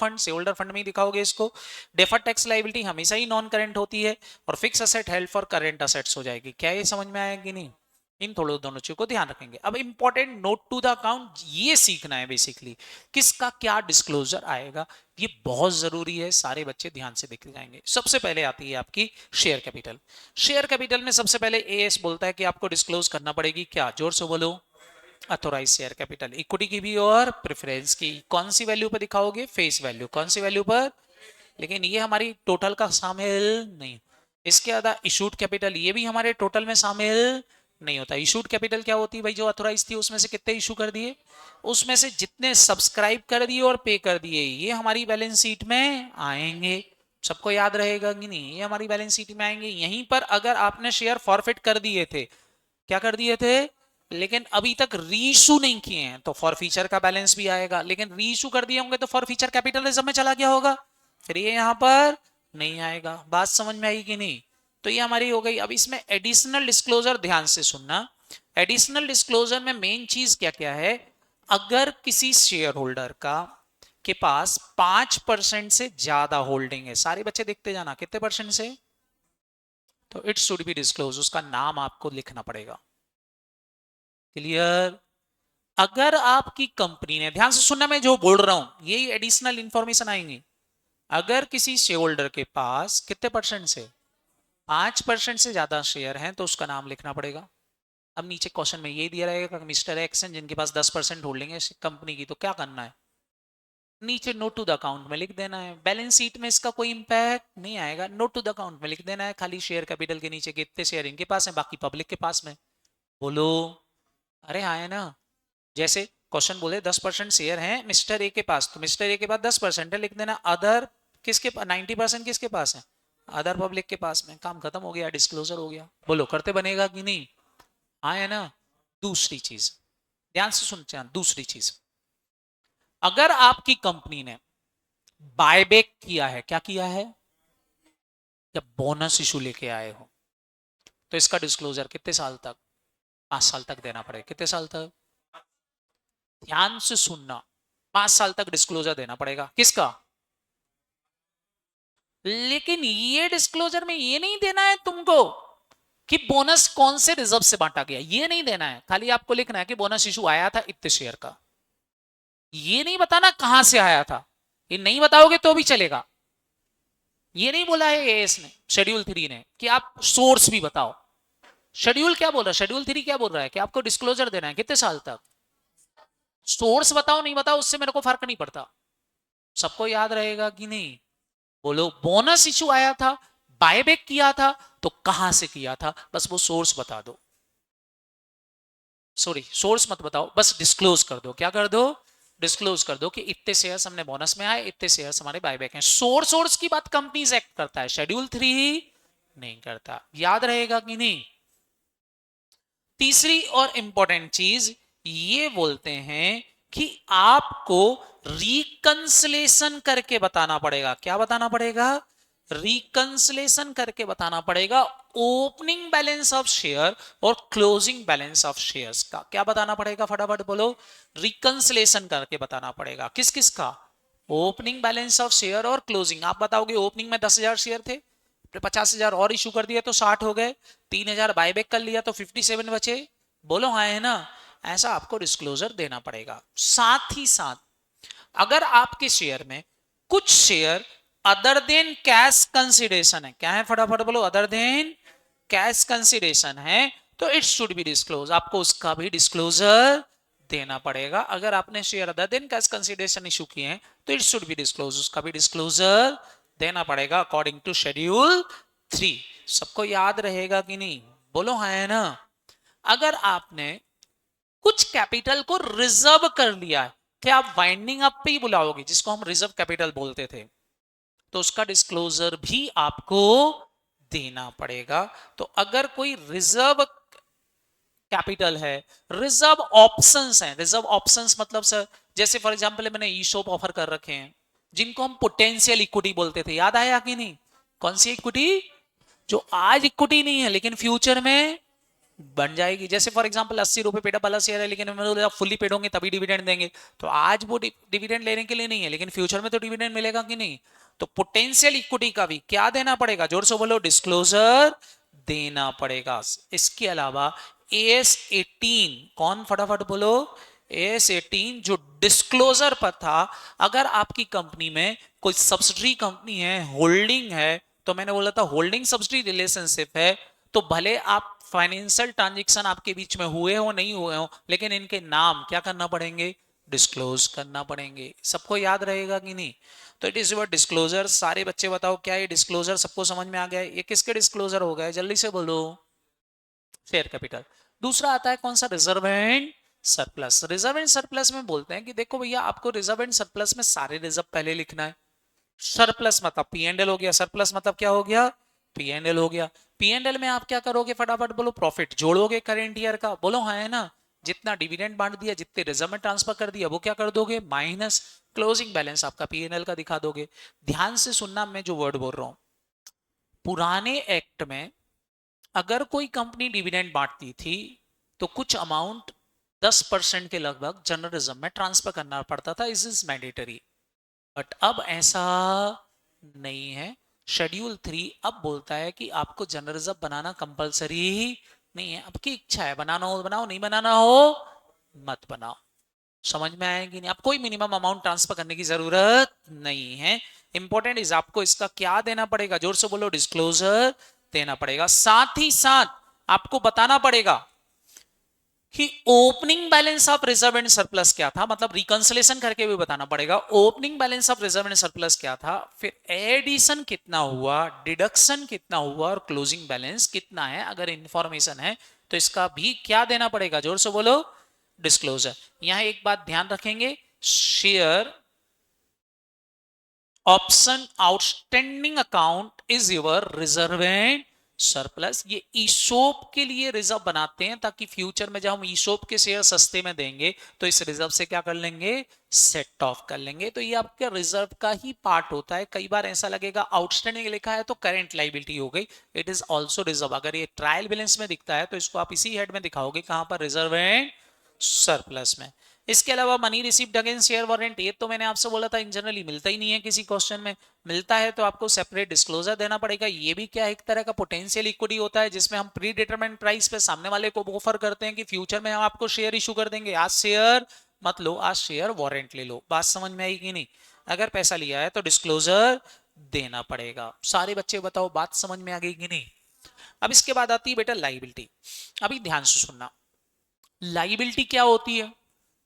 fund में ही दिखाओगे इसको। डेफर्ड टैक्स लायबिलिटी हमेशा ही नॉन करंट होती है, और fix asset held for current assets हो जाएगी। क्या ये समझ में आया कि नहीं? इन थोड़े दोनों चीजों को ध्यान रखेंगे। अब important note to the account ये सीखना है बेसिकली, किसका क्या डिस्क्लोजर आएगा, ये बहुत जरूरी है। सारे बच्चे ध्यान से देख जाएंगे। सबसे पहले आती है आपकी शेयर कैपिटल। शेयर कैपिटल में सबसे पहले एएस बोलता है कि आपको डिस्क्लोज करना पड़ेगी क्या? जोर से बोलो। अथोराइज शेयर कैपिटल, इक्विटी की भी और प्रेफरेंस की। कौन सी वैल्यू पर दिखाओगे? Face value. कौन सी वैल्यू पर? लेकिन ये हमारी टोटल का शामिल नहीं। इसके अलावा इशूड कैपिटल, ये भी हमारे टोटल में शामिल नहीं होता। इशूड कैपिटल क्या होती है भाई? जो अथोराइज थी उसमें से कितने इशू कर दिए, उसमें से जितने सब्सक्राइब कर दिए और पे कर दिए, ये हमारी बैलेंस शीट में आएंगे। सबको याद रहेगा कि नहीं? ये हमारी बैलेंस शीट में आएंगे। यहीं पर अगर आपने शेयर फॉरफिट कर दिए थे, क्या कर दिए थे, लेकिन अभी तक रीइशू नहीं किए हैं, तो फॉर फीचर का बैलेंस भी आएगा। लेकिन रीइशू कर दिए होंगे तो फॉर फीचर कैपिटलिज्म में चला गया होगा, फिर ये यहां पर नहीं आएगा। बात समझ में आई कि नहीं? तो ये हमारी हो गई। अब इसमें एडिशनल डिस्क्लोजर ध्यान से सुनना। एडिशनल डिस्क्लोजर में मेन चीज क्या क्या है? अगर किसी शेयर होल्डर का के पास 5% से ज्यादा होल्डिंग है, सारे बच्चे देखते जाना कितने परसेंट से, तो इट शुड बी डिस्क्लोज। उसका नाम आपको लिखना पड़ेगा। क्लियर? अगर आपकी कंपनी ने, ध्यान से सुनना मैं जो बोल रहा हूं, यही एडिशनल इंफॉर्मेशन आएंगी। अगर किसी शेयर होल्डर के पास कितने परसेंट से, 5% से ज्यादा शेयर हैं, तो उसका नाम लिखना पड़ेगा। अब नीचे क्वेश्चन में ये दिया रहेगा मिस्टर एक्स जिनके पास 10% होल्डिंग है कंपनी की, तो क्या करना है? नीचे नोट टू द अकाउंट में लिख देना है। बैलेंस शीट में इसका कोई इंपैक्ट नहीं आएगा, नोट टू द अकाउंट में लिख देना है। खाली शेयर कैपिटल के नीचे कितने शेयर इनके पास है, बाकी पब्लिक के पास में। बोलो अरे हाँ है ना? जैसे क्वेश्चन बोले 10% शेयर हैं मिस्टर ए के पास, तो मिस्टर ए के पास 10% है, लिख देना अदर किसके पास, 90% किसके पास है? अदर पब्लिक के पास में। काम खत्म हो गया, डिस्क्लोजर हो गया। बोलो करते बनेगा कि नहीं? हाँ है ना? दूसरी चीज, ध्यान से सुनते हैं। दूसरी चीज, अगर आपकी कंपनी ने बायबैक किया है, क्या किया है, या बोनस इशू लेके आए हो, तो इसका डिस्क्लोजर कितने साल तक, 5 साल तक देना पड़ेगा। कितने साल तक, ध्यान से सुनना, 5 साल तक डिस्क्लोजर देना पड़ेगा। किसका, लेकिन ये डिस्क्लोजर में ये नहीं देना है तुमको कि बोनस कौन से रिजर्व से बांटा गया, ये नहीं देना है। खाली आपको लिखना है कि बोनस इशू आया था इतने शेयर का। ये नहीं बताना कहां से आया था, ये नहीं बताओगे तो भी चलेगा। ये नहीं बोला है एएस ने, शेड्यूल 3 ने, कि आप सोर्स भी बताओ। शेड्यूल क्या बोल रहा है, शेड्यूल 3 क्या बोल रहा है कि आपको डिस्क्लोजर देना है कितने साल तक। सोर्स बताओ नहीं बताओ उससे मेरे को फर्क नहीं पड़ता। सबको याद रहेगा कि नहीं, बोलो बोनस इशू आया था, बायबैक किया था, तो कहां से किया था, बस वो सोर्स बता दो। सॉरी, सोर्स मत बताओ, बस डिस्क्लोज कर दो। क्या कर दो, डिस्क्लोज कर दो कि इतने शेयर्स हमने बोनस में आए, इतने शेयर्स हमारे बायबैक हैं। सोर्स की बात कंपनीज एक्ट करता है, शेड्यूल 3 नहीं करता। याद रहेगा कि नहीं। तीसरी और इंपॉर्टेंट चीज ये बोलते हैं कि आपको रिकंसलेशन करके बताना पड़ेगा। क्या बताना पड़ेगा, रिकंसलेशन करके बताना पड़ेगा ओपनिंग बैलेंस ऑफ शेयर और क्लोजिंग बैलेंस ऑफ शेयर्स का। क्या बताना पड़ेगा, फटाफट बोलो, रिकंसलेशन करके बताना पड़ेगा। किस किस का, ओपनिंग बैलेंस ऑफ शेयर और क्लोजिंग। आप बताओगे ओपनिंग में 10,000 शेयर थे, 50,000 और इशू कर दिया तो 60 हो गए, 3,000 बायबैक कर लिया तो 57 बचे। बोलो हाँ है ना। ऐसा आपको डिस्क्लोजर देना पड़ेगा। साथ ही साथ अगर आपके शेयर में कुछ share other than cash consideration है, क्या है फटाफट बोलो, अदर देन कैश कंसिडरेशन है, तो इट शुड बी डिस्क्लोज। आपको उसका भी डिस्क्लोजर देना पड़ेगा। अगर आपने share other than cash consideration issue किए हैं तो इट शुड बी डिस्क्लोज, उसका भी डिस्क्लोजर देना पड़ेगा अकॉर्डिंग टू शेड्यूल 3। सबको याद रहेगा कि नहीं, बोलो हाँ है ना। अगर आपने कुछ कैपिटल को रिजर्व कर लिया है, क्या आप वाइंडिंग अप पे ही बुलाओगे, जिसको हम रिजर्व कैपिटल बोलते थे, तो उसका डिस्क्लोजर भी आपको देना पड़ेगा। तो अगर कोई रिजर्व कैपिटल है, रिजर्व ऑप्शंस हैं, रिजर्व ऑप्शंस मतलब सर, जैसे फॉर एग्जांपल मैंने ई शॉप ऑफर कर रखे हैं, जिनको हम पोटेंशियल इक्विटी बोलते थे, याद आया कि नहीं। कौन सी इक्विटी, जो आज इक्विटी नहीं है लेकिन फ्यूचर में बन जाएगी। जैसे फॉर एग्जांपल 80 रुपए पेड वाला शेयर है, लेकिन मैंने फुली पेड होंगे तभी डिविडेंड देंगे, तो आज वो डिविडेंड लेने के लिए नहीं है लेकिन फ्यूचर में तो डिविडेंड मिलेगा कि नहीं। तो पोटेंशियल इक्विटी का भी क्या देना पड़ेगा, जोर से बोलो, डिस्क्लोजर देना पड़ेगा। इसके अलावा AS18, कौन फटाफट बोलो, AS18 जो डिस्क्लोजर पर था, अगर आपकी कंपनी में कोई सब्सिडरी कंपनी है, होल्डिंग है, तो मैंने बोला था होल्डिंग सब्सिडरी रिलेशनशिप है, तो भले आप फाइनेंशियल ट्रांजेक्शन आपके बीच में हुए हो नहीं हुए हो, लेकिन इनके नाम क्या करना पड़ेंगे, डिस्क्लोज करना पड़ेंगे। सबको याद रहेगा कि नहीं। तो इट इज योर डिस्क्लोजर। सारे बच्चे बताओ क्या ये डिस्क्लोजर सबको समझ में आ गया है, ये किसके डिस्क्लोजर हो गए, जल्दी से बोलो, शेयर कैपिटल। दूसरा आता है कौन सा, reserve and surplus. Reserve and surplus में बोलते हैं कि देखो भैया, आपको रिजर्व एंड सरप्लस में सारे रिजर्व पहले लिखना है। सरप्लस मतलब P&L हो गया, सरप्लस मतलब क्या हो गया, P&L हो गया। P&L में आप क्या करोगे, फटाफट बोलो, प्रॉफिट जोड़ोगे करेंट ईयर का, बोलो हाँ है ना। जितना डिविडेंड बांट दिया, जितने रिजर्व में ट्रांसफर कर दिया, वो क्या कर दोगे, माइनस क्लोजिंग बैलेंस आपका P&L का दिखा दोगे। ध्यान से सुनना, मैं जो वर्ड बोल रहा हूं, पुराने एक्ट में अगर कोई कंपनी डिविडेंड बांटती थी तो कुछ अमाउंट 10% के लगभग जनरल रिजर्व में ट्रांसफर करना पड़ता था, इज इज मैंडेटरी। बट अब ऐसा नहीं है। शेड्यूल 3 अब बोलता है कि आपको जनरल रिजर्व बनाना कंपलसरी ही नहीं है, आपकी इच्छा है, बनाना हो बनाओ, नहीं बनाना हो मत बनाओ। समझ में आएगी नहीं, आप कोई मिनिमम अमाउंट ट्रांसफर करने की जरूरत नहीं है। इंपॉर्टेंट इज आपको इसका क्या देना पड़ेगा, जोर से बोलो, डिस्क्लोजर देना पड़ेगा। साथ ही साथ आपको बताना पड़ेगा कि opening balance of reserve and surplus क्या था, मतलब रिकंसलेशन करके भी बताना पड़ेगा opening balance of reserve and surplus क्या था, फिर एडिशन कितना हुआ, डिडक्शन कितना हुआ, और क्लोजिंग बैलेंस कितना है। अगर इंफॉर्मेशन है तो इसका भी क्या देना पड़ेगा, जोर से बोलो, डिस्क्लोजर। यहां एक बात ध्यान रखेंगे, share option outstanding account is your reserve and surplus. ये ईसोप के लिए रिजर्व बनाते हैं ताकि फ्यूचर में जब हम ईसोप के शेयर सस्ते में देंगे तो इस रिजर्व से क्या कर लेंगे, सेट ऑफ कर लेंगे। तो ये आपके रिजर्व का ही पार्ट होता है। कई बार ऐसा लगेगा आउटस्टैंडिंग लिखा है तो करंट लायबिलिटी हो गई, इट इज ऑल्सो रिजर्व। अगर ये ट्रायल बैलेंस में दिखता है तो इसको आप इसी हेड में दिखाओगे, कहां पर, रिजर्व एंड सरप्लस में। इसके अलावा money received against share warrant, ये तो मैंने आपसे बोला था इन जनरली मिलता ही नहीं है किसी क्वेश्चन में। मिलता है तो आपको सेपरेट डिस्क्लोजर देना पड़ेगा। ये भी क्या एक तरह का पोटेंशियल इक्विटी होता है जिसमें हम प्री डिटरमाइंड प्राइस पे सामने वाले को ऑफर करते हैं कि फ्यूचर में हम आपको शेयर इशू कर देंगे। आज शेयर मत लो, आज शेयर वारंट ले लो। बात समझ में आई कि नहीं? अगर पैसा लिया है तो डिस्क्लोजर देना पड़ेगा। सारे बच्चे बताओ बात समझ में आ गई कि नहीं? अब इसके बाद आती है बेटा लाइबिलिटी। अभी ध्यान से सुनना, लाइबिलिटी क्या होती है?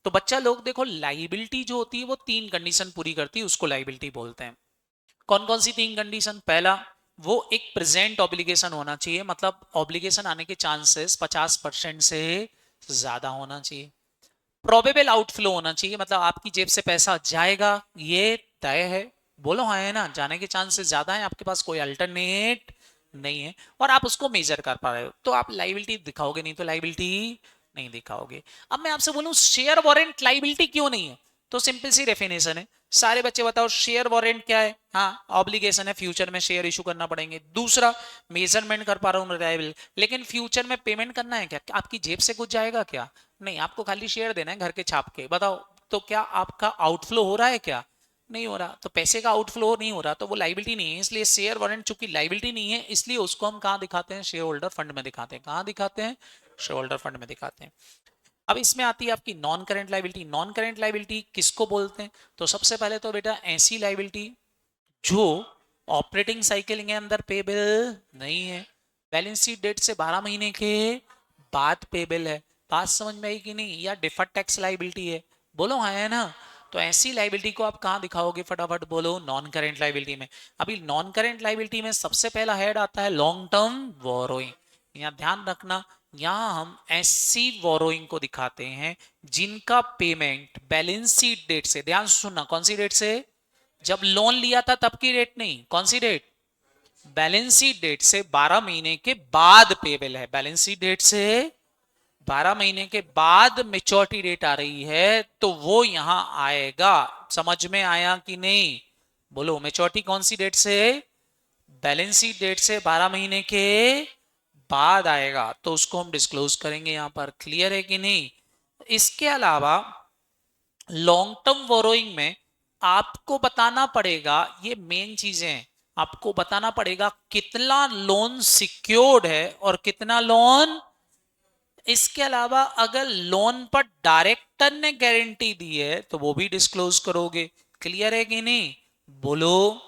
तो बच्चा लोग देखो, लाइबिलिटी जो होती है वो 3 कंडीशन पूरी करती है, उसको लाइबिलिटी बोलते हैं। कौन कौन सी 3 कंडीशन? पहला, वो एक प्रेजेंट ऑब्लिगेशन होना चाहिए, मतलब ऑब्लिगेशन आने के चांसेस 50% से ज्यादा होना चाहिए। प्रोबेबल आउटफ्लो होना चाहिए, मतलब आपकी जेब से पैसा जाएगा ये तय है। बोलो हाँ, है ना? जाने के चांसेस ज्यादा है, आपके पास कोई अल्टरनेट नहीं है और आप उसको मेजर कर पा रहे हो, तो आप लाइबिलिटी दिखाओगे, नहीं तो लाइबिलिटी नहीं दिखाओगे। अब मैं आपसे बोलूं शेयर वारंट लाइबिलिटी क्यों नहीं है, तो सिंपल सी डेफिनेशन है। सारे बच्चे बताओ, शेयर वारंट क्या है? हाँ, ऑब्लिगेशन है, फ्यूचर में शेयर इशू करना पड़ेंगे। दूसरा, मेजरमेंट कर पा रहा हूँ रिलायबल, लेकिन फ्यूचर में पेमेंट करना है क्या? आपकी जेब से कुछ जाएगा क्या? नहीं, आपको खाली शेयर देना है घर के छाप के। बताओ, तो क्या आपका आउटफ्लो हो रहा है क्या? नहीं हो रहा। तो पैसे का आउटफ्लो नहीं हो रहा तो वो लाइबिलिटी नहीं है। इसलिए शेयर वारंट चूंकि लाइबिलिटी नहीं है, इसलिए उसको हम कहां दिखाते हैं? शेयर होल्डर फंड में दिखाते हैं। कहां दिखाते हैं? शेयर होल्डर फंड में दिखाते हैं। अब इसमें आती है आपकी non current liability. Non current liability किसको बोलते हैं? तो सबसे पहले तो बेटा ऐसी लाइबिलिटी जो ऑपरेटिंग साइकिल के अंदर पेबल नहीं है, बैलेंस शीट डेट से 12 महीने के बाद पेबल है। बात समझ में आई कि नहीं? या डिफर्ड टैक्स लाइबिलिटी है। बोलो हाँ, है ना? तो ऐसी लाइबिलिटी को आप कहां दिखाओगे? फटाफट बोलो, नॉन करेंट लाइबिलिटी में। अभी नॉन करेंट लाइबिलिटी में सबसे पहला हेड आता है लॉन्ग टर्म बोरोइंग। यहाँ ध्यान रखना, यहां हम ऐसी बोरोइंग को दिखाते हैं जिनका पेमेंट बैलेंस शीट डेट से, ध्यान सुनना, कौन सी डेट से? जब लोन लिया था तब की डेट नहीं, कौन सी डेट? बैलेंस शीट डेट से 12 महीने के बाद पेबल है। बैलेंस शीट डेट से 12 महीने के बाद मेच्योरिटी डेट आ रही है तो वो यहां आएगा। समझ में आया कि नहीं? बोलो, मेच्योरिटी कौन सी डेट से? बैलेंस शीट डेट से 12 महीने के बाद आएगा, तो उसको हम डिस्क्लोज करेंगे यहां पर। क्लियर है कि नहीं? इसके अलावा लॉन्ग टर्म बोरोइंग में आपको बताना पड़ेगा, ये मेन चीजें हैं, आपको बताना पड़ेगा कितना लोन सिक्योर्ड है और कितना लोन। इसके अलावा अगर लोन पर डायरेक्टर ने गारंटी दी है तो वो भी डिस्क्लोज करोगे। क्लियर है कि नहीं? बोलो,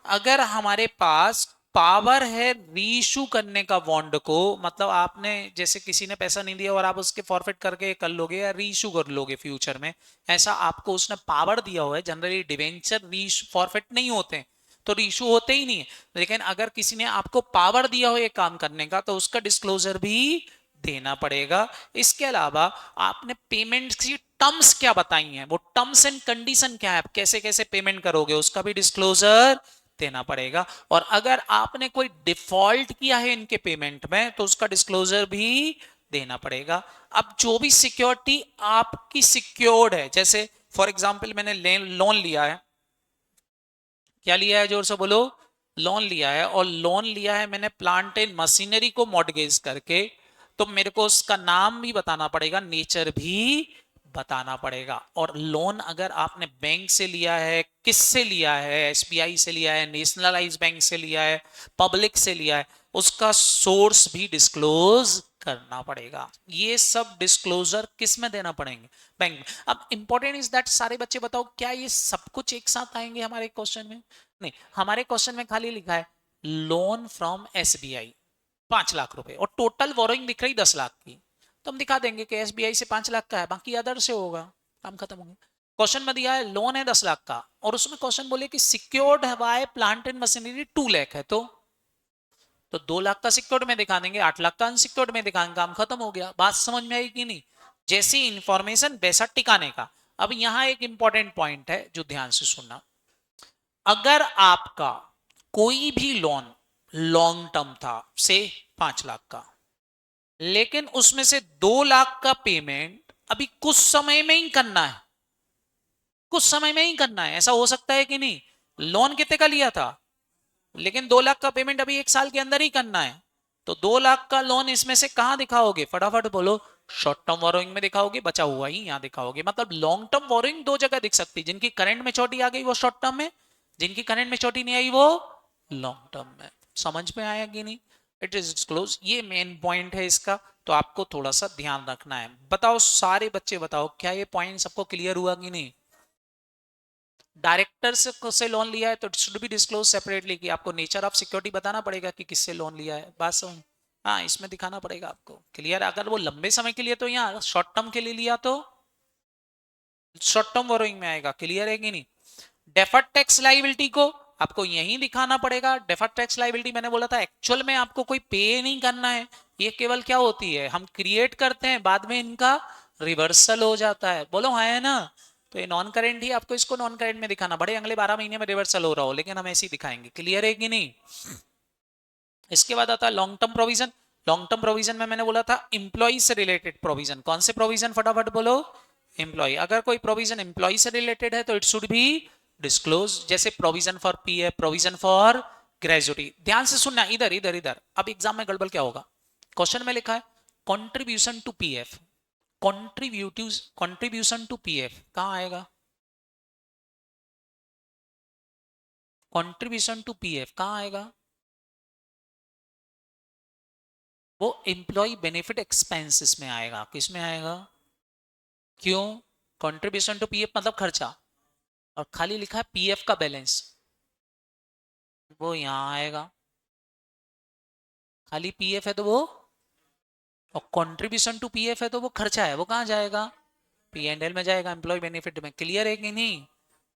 अगर हमारे पास पावर है रीइशू करने का बॉन्ड को, मतलब आपने जैसे किसी ने पैसा नहीं दिया और आप उसके फॉरफिट करके कर लोगे या रीइशू कर लोगे फ्यूचर में, ऐसा आपको उसने पावर दिया हुआ है। जनरली डिवेंचर रीइशू फॉरफिट नहीं होते हैं, तो रीइशू होते ही नहीं है। लेकिन अगर किसी ने आपको पावर दिया हो ये काम करने का तो उसका डिस्क्लोजर भी देना पड़ेगा। इसके अलावा आपने पेमेंट की टर्म्स क्या बताई हैं, वो टर्म्स एंड कंडीशन क्या है, आप कैसे कैसे पेमेंट करोगे, उसका भी डिस्क्लोजर देना पड़ेगा। और अगर आपने कोई डिफॉल्ट किया है इनके पेमेंट में तो उसका डिस्क्लोजर भी देना पड़ेगा। अब जो भी सिक्योरिटी आपकी सिक्योर्ड है, जैसे फॉर एग्जांपल मैंने लोन लिया है, क्या लिया है? जोर से बोलो, लोन लिया है। और लोन लिया है मैंने प्लांट एंड मशीनरी को मॉर्गेज करके, तो मेरे को उसका नाम भी बताना पड़ेगा, नेचर भी बताना पड़ेगा। और लोन अगर आपने बैंक से लिया है, किससे लिया है? एसबीआई से लिया है, नेशनलाइज बैंक से लिया है, पब्लिक से लिया है, उसका सोर्स भी डिस्क्लोज करना पड़ेगा। ये सब डिस्क्लोजर किस में देना पड़ेंगे? बैंक में। अब इंपॉर्टेंट इज दैट, सारे बच्चे बताओ क्या ये सब कुछ एक साथ आएंगे हमारे क्वेश्चन में? नहीं, हमारे क्वेश्चन में खाली लिखा है लोन फ्रॉम एसबीआई 5 लाख रुपए और टोटल बोरोइंग दिख रही 10 लाख की, तो हम दिखा देंगे कि एसबीआई से 5 लाख का है, बाकी अदर से होगा, काम खत्म हो गया। क्वेश्चन में दिया है लोन है 10 लाख का और उसमें क्वेश्चन बोले कि सिक्योर्ड है by plant and machinery 2 lakh है, तो 2 लाख का सिक्योर्ड में दिखा देंगे, 8 लाख का अनसिक्योर्ड में दिखाएंगे, काम खत्म हो गया। बात समझ में आई कि नहीं? जैसी इंफॉर्मेशन वैसा टिकाने का। अब यहां एक इंपॉर्टेंट पॉइंट है जो ध्यान से सुनना, अगर आपका कोई भी लोन लॉन्ग टर्म था से 5 लाख का, लेकिन उसमें से 2 लाख का पेमेंट अभी कुछ समय में ही करना है, कुछ समय में ही करना है। ऐसा हो सकता है कि नहीं? लोन कितने का लिया था, लेकिन 2 लाख का पेमेंट अभी 1 साल के अंदर ही करना है। तो 2 लाख का लोन इसमें से कहां दिखाओगे, फटाफट बोलो। शॉर्ट टर्म बोरोइंग में दिखाओगे, बचा हुआ ही यहां दिखाओगे। मतलब लॉन्ग टर्म बोरोइंग दो जगह दिख सकती है, जिनकी करंट मेच्योरिटी आ गई वो शॉर्ट टर्म में, जिनकी करंट मेच्योरिटी नहीं आई वो लॉन्ग टर्म में। समझ में आया कि नहीं? इट इज डिस्क्लोज, ये मेन पॉइंट है इसका, तो आपको थोड़ा सा ध्यान रखना है। बताओ सारे बच्चे बताओ, क्या ये पॉइंट सबको क्लियर हुआ कि नहीं? डायरेक्टर से लोन लिया है तो it should be disclose separately, कि आपको नेचर ऑफ सिक्योरिटी बताना पड़ेगा कि किससे लोन लिया है। बात समझ? हाँ, इसमें दिखाना पड़ेगा आपको। क्लियर? अगर वो लंबे समय के लिए तो यहाँ, शॉर्ट टर्म के लिए लिया तो शॉर्ट टर्म बोरोइंग में आएगा। क्लियर है कि नहीं? डेफर्ड टैक्स लाइबिलिटी को आपको यहीं दिखाना पड़ेगा। डेफर्ड टैक्स लाइबिलिटी मैंने बोला था एक्चुअल में आपको कोई पे नहीं करना है, ये केवल क्या होती है, हम क्रिएट करते हैं, बाद में इनका रिवर्सल हो जाता है। बोलो हाँ है ना? तो ये नॉन करेंट ही, आपको इसको नॉन करेंट में दिखाना पड़े, अगले 12 महीने में रिवर्सल हो रहा हो, लेकिन हम ऐसे ही दिखाएंगे। क्लियर है कि नहीं? इसके बाद आता है long term provision. Long term provision में मैंने बोला था इंप्लॉई से रिलेटेड प्रोविजन। कौन से प्रोविजन, फटाफट बोलो। एम्प्लॉय। अगर कोई प्रोविजन एम्प्लॉय से रिलेटेड है तो इट शुड बी डिस्क्लोज, जैसे provision for PF, provision for gratuity. ध्यान से सुनना, इधर इधर इधर। अब एग्जाम में गड़बड़ क्या होगा, क्वेश्चन में लिखा है contribution to PF, contribution to PF कहां आएगा? कॉन्ट्रीब्यूशन टू पीएफ कहां आएगा? वो एम्प्लॉय बेनिफिट एक्सपेंसेस में आएगा। किस में आएगा? क्यों? कंट्रीब्यूशन टू पीएफ मतलब खर्चा, और खाली लिखा है पीएफ का बैलेंस, वो यहां आएगा। खाली पीएफ है तो वो, और कंट्रीब्यूशन टू पीएफ है तो वो खर्चा है, वो कहां जाएगा? पी&एल में जाएगा, एम्प्लॉय बेनिफिट में। क्लियर है कि नहीं?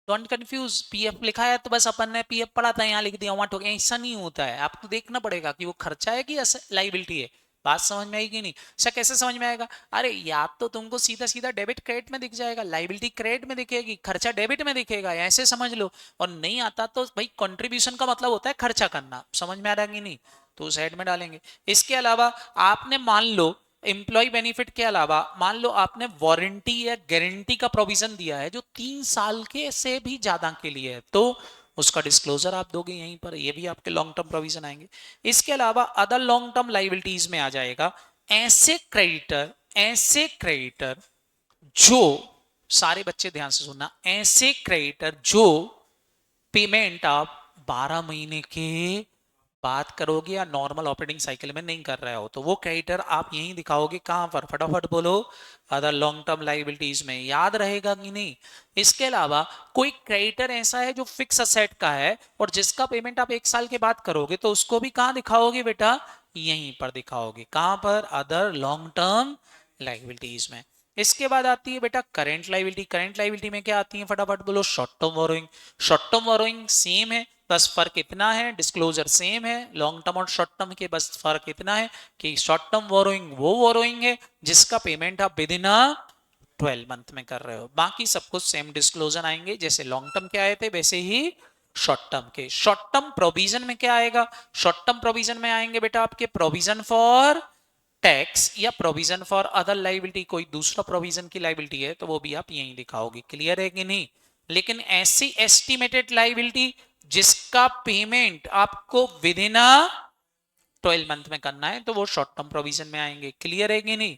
Don't confuse. पीएफ लिखा है तो बस अपन ने पीएफ पढ़ा था, यहाँ लिख दिया वहां ठोक, ऐसा नहीं होता है। आपको देखना पड़ेगा कि वो खर्चा है कि लाइबिलिटी है। बात समझ में आई कि नहीं? सर कैसे समझ में आएगा? अरे या तो तुमको सीधा सीधा डेबिट क्रेडिट में दिख जाएगा, लाइबिलिटी क्रेडिट में दिखेगी, खर्चा डेबिट में दिखेगा, ऐसे समझ लो। और नहीं आता तो भाई कंट्रीब्यूशन का मतलब होता है खर्चा करना। समझ में आ रहा है कि नहीं? तो साइड में डालेंगे। इसके अलावा आपने मान लो एम्प्लॉय बेनिफिट के अलावा मान लो आपने वारंटी या गारंटी का प्रोविजन दिया है जो 3 साल के से भी ज्यादा के लिए है, तो उसका डिस्क्लोजर आप दोगे यहीं पर, ये भी आपके लॉन्ग टर्म प्रोविजन आएंगे। इसके अलावा अदर लॉन्ग टर्म लाइबिलिटीज में आ जाएगा ऐसे क्रेडिटर जो, सारे बच्चे ध्यान से सुनना, ऐसे क्रेडिटर जो पेमेंट आप 12 महीने के बात करोगे या नॉर्मल ऑपरेटिंग साइकिल में नहीं कर रहे हो, तो वो क्रेडिटर आप यहीं दिखाओगे। कहां पर, फटाफट बोलो। अदर लॉन्ग टर्म लाइबिलिटीज में। याद रहेगा कि नहीं? इसके अलावा कोई क्रेडिटर ऐसा है जो फिक्स असेट का है और जिसका पेमेंट आप 1 साल के बाद करोगे, तो उसको भी कहां दिखाओगे बेटा? यहीं पर दिखाओगे। कहां पर? अदर लॉन्ग टर्म लाइबिलिटीज में। इसके बाद आती है बेटा करंट लाइबिलिटी। करंट लाइबिलिटी में क्या आती है, फटाफट बोलो। Short term borrowing. Short term borrowing same है, बस फर्क इतना है, डिस्क्लोजर सेम है। लॉन्ग टर्म और शॉर्ट टर्म के बस फर्क इतना है कि शॉर्ट टर्म बोरोइंग वो बोरोइंग है जिसका पेमेंट आप विद इन 12 मंथ में कर रहे हो। बाकी सब कुछ सेम डिस्क्लोजर आएंगे, जैसे लॉन्ग टर्म के आए थे वैसे ही शॉर्ट टर्म के। शॉर्ट टर्म प्रोविजन में क्या आएगा? शॉर्ट टर्म प्रोविजन में आएंगे बेटा आपके प्रोविजन फॉर टैक्स या प्रोविजन फॉर अदर लाइबिलिटी। कोई दूसरा प्रोविजन की लाइबिलिटी है तो वो भी आप यहीं दिखाओगे। क्लियर है कि नहीं? लेकिन ऐसी एस्टिमेटेड लाइबिलिटी जिसका पेमेंट आपको विद इन 12 मंथ में करना है, तो वो शॉर्ट टर्म प्रोविजन में आएंगे। क्लियर है कि नहीं?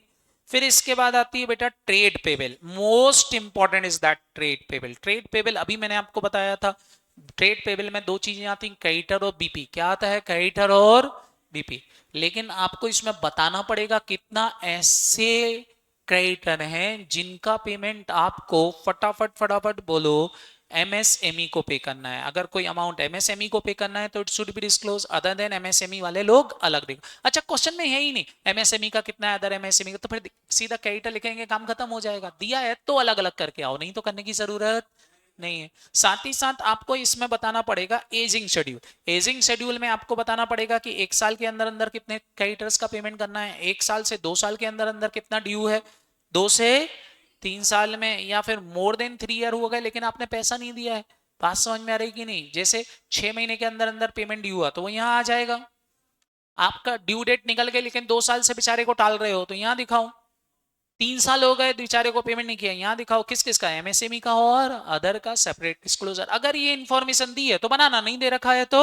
फिर इसके बाद आती है बेटा trade payable. Most important is that trade payable. Trade payable अभी मैंने आपको बताया था, ट्रेड पेबल में दो चीजें आती हैं, क्रेडिटर और बीपी। क्या आता है? क्रेडिटर और बीपी। लेकिन आपको इसमें बताना पड़ेगा कितना ऐसे क्रेडिटर हैं जिनका पेमेंट आपको फटाफट फटाफट बोलो एमएसएमई को पे करना है। अगर कोई अमाउंट एमएसएमई को पे करना है तो it should be disclose, other than MSME वाले लोग अलग देख। अच्छा क्वेश्चन में है ही नहीं एमएसएमई का कितना है, अदर एमएसएमई का, तो फिर सीधा क्रेडिटर लिखेंगे, काम खत्म हो जाएगा। दिया है तो अलग अलग करके आओ, नहीं तो करने की जरूरत नहीं है। साथ ही साथ आपको इसमें बताना पड़ेगा एजिंग शेड्यूल। एजिंग शेड्यूल में आपको बताना पड़ेगा कि 1 साल के अंदर अंदर कितने क्रेडिटर्स का पेमेंट करना है, 1 साल से 2 साल के अंदर अंदर कितना ड्यू है, 2 से 3 साल में, या फिर मोर देन 3 ईयर हो गए लेकिन आपने पैसा नहीं दिया है बात समझ में आ रही कि नहीं? जैसे 6 महीने के अंदर अंदर पेमेंट ड्यू हुआ तो वो यहाँ आ जाएगा। आपका ड्यू डेट निकल गई लेकिन 2 साल से बेचारे को टाल रहे हो तो यहाँ दिखाओ। 3 साल हो गए बेचारे को पेमेंट नहीं किया, यहाँ दिखाओ। किस किस का? एमएसएमई का और अदर का सेपरेट डिस्क्लोजर। अगर ये इन्फॉर्मेशन दी है तो बनाना, नहीं दे रखा है तो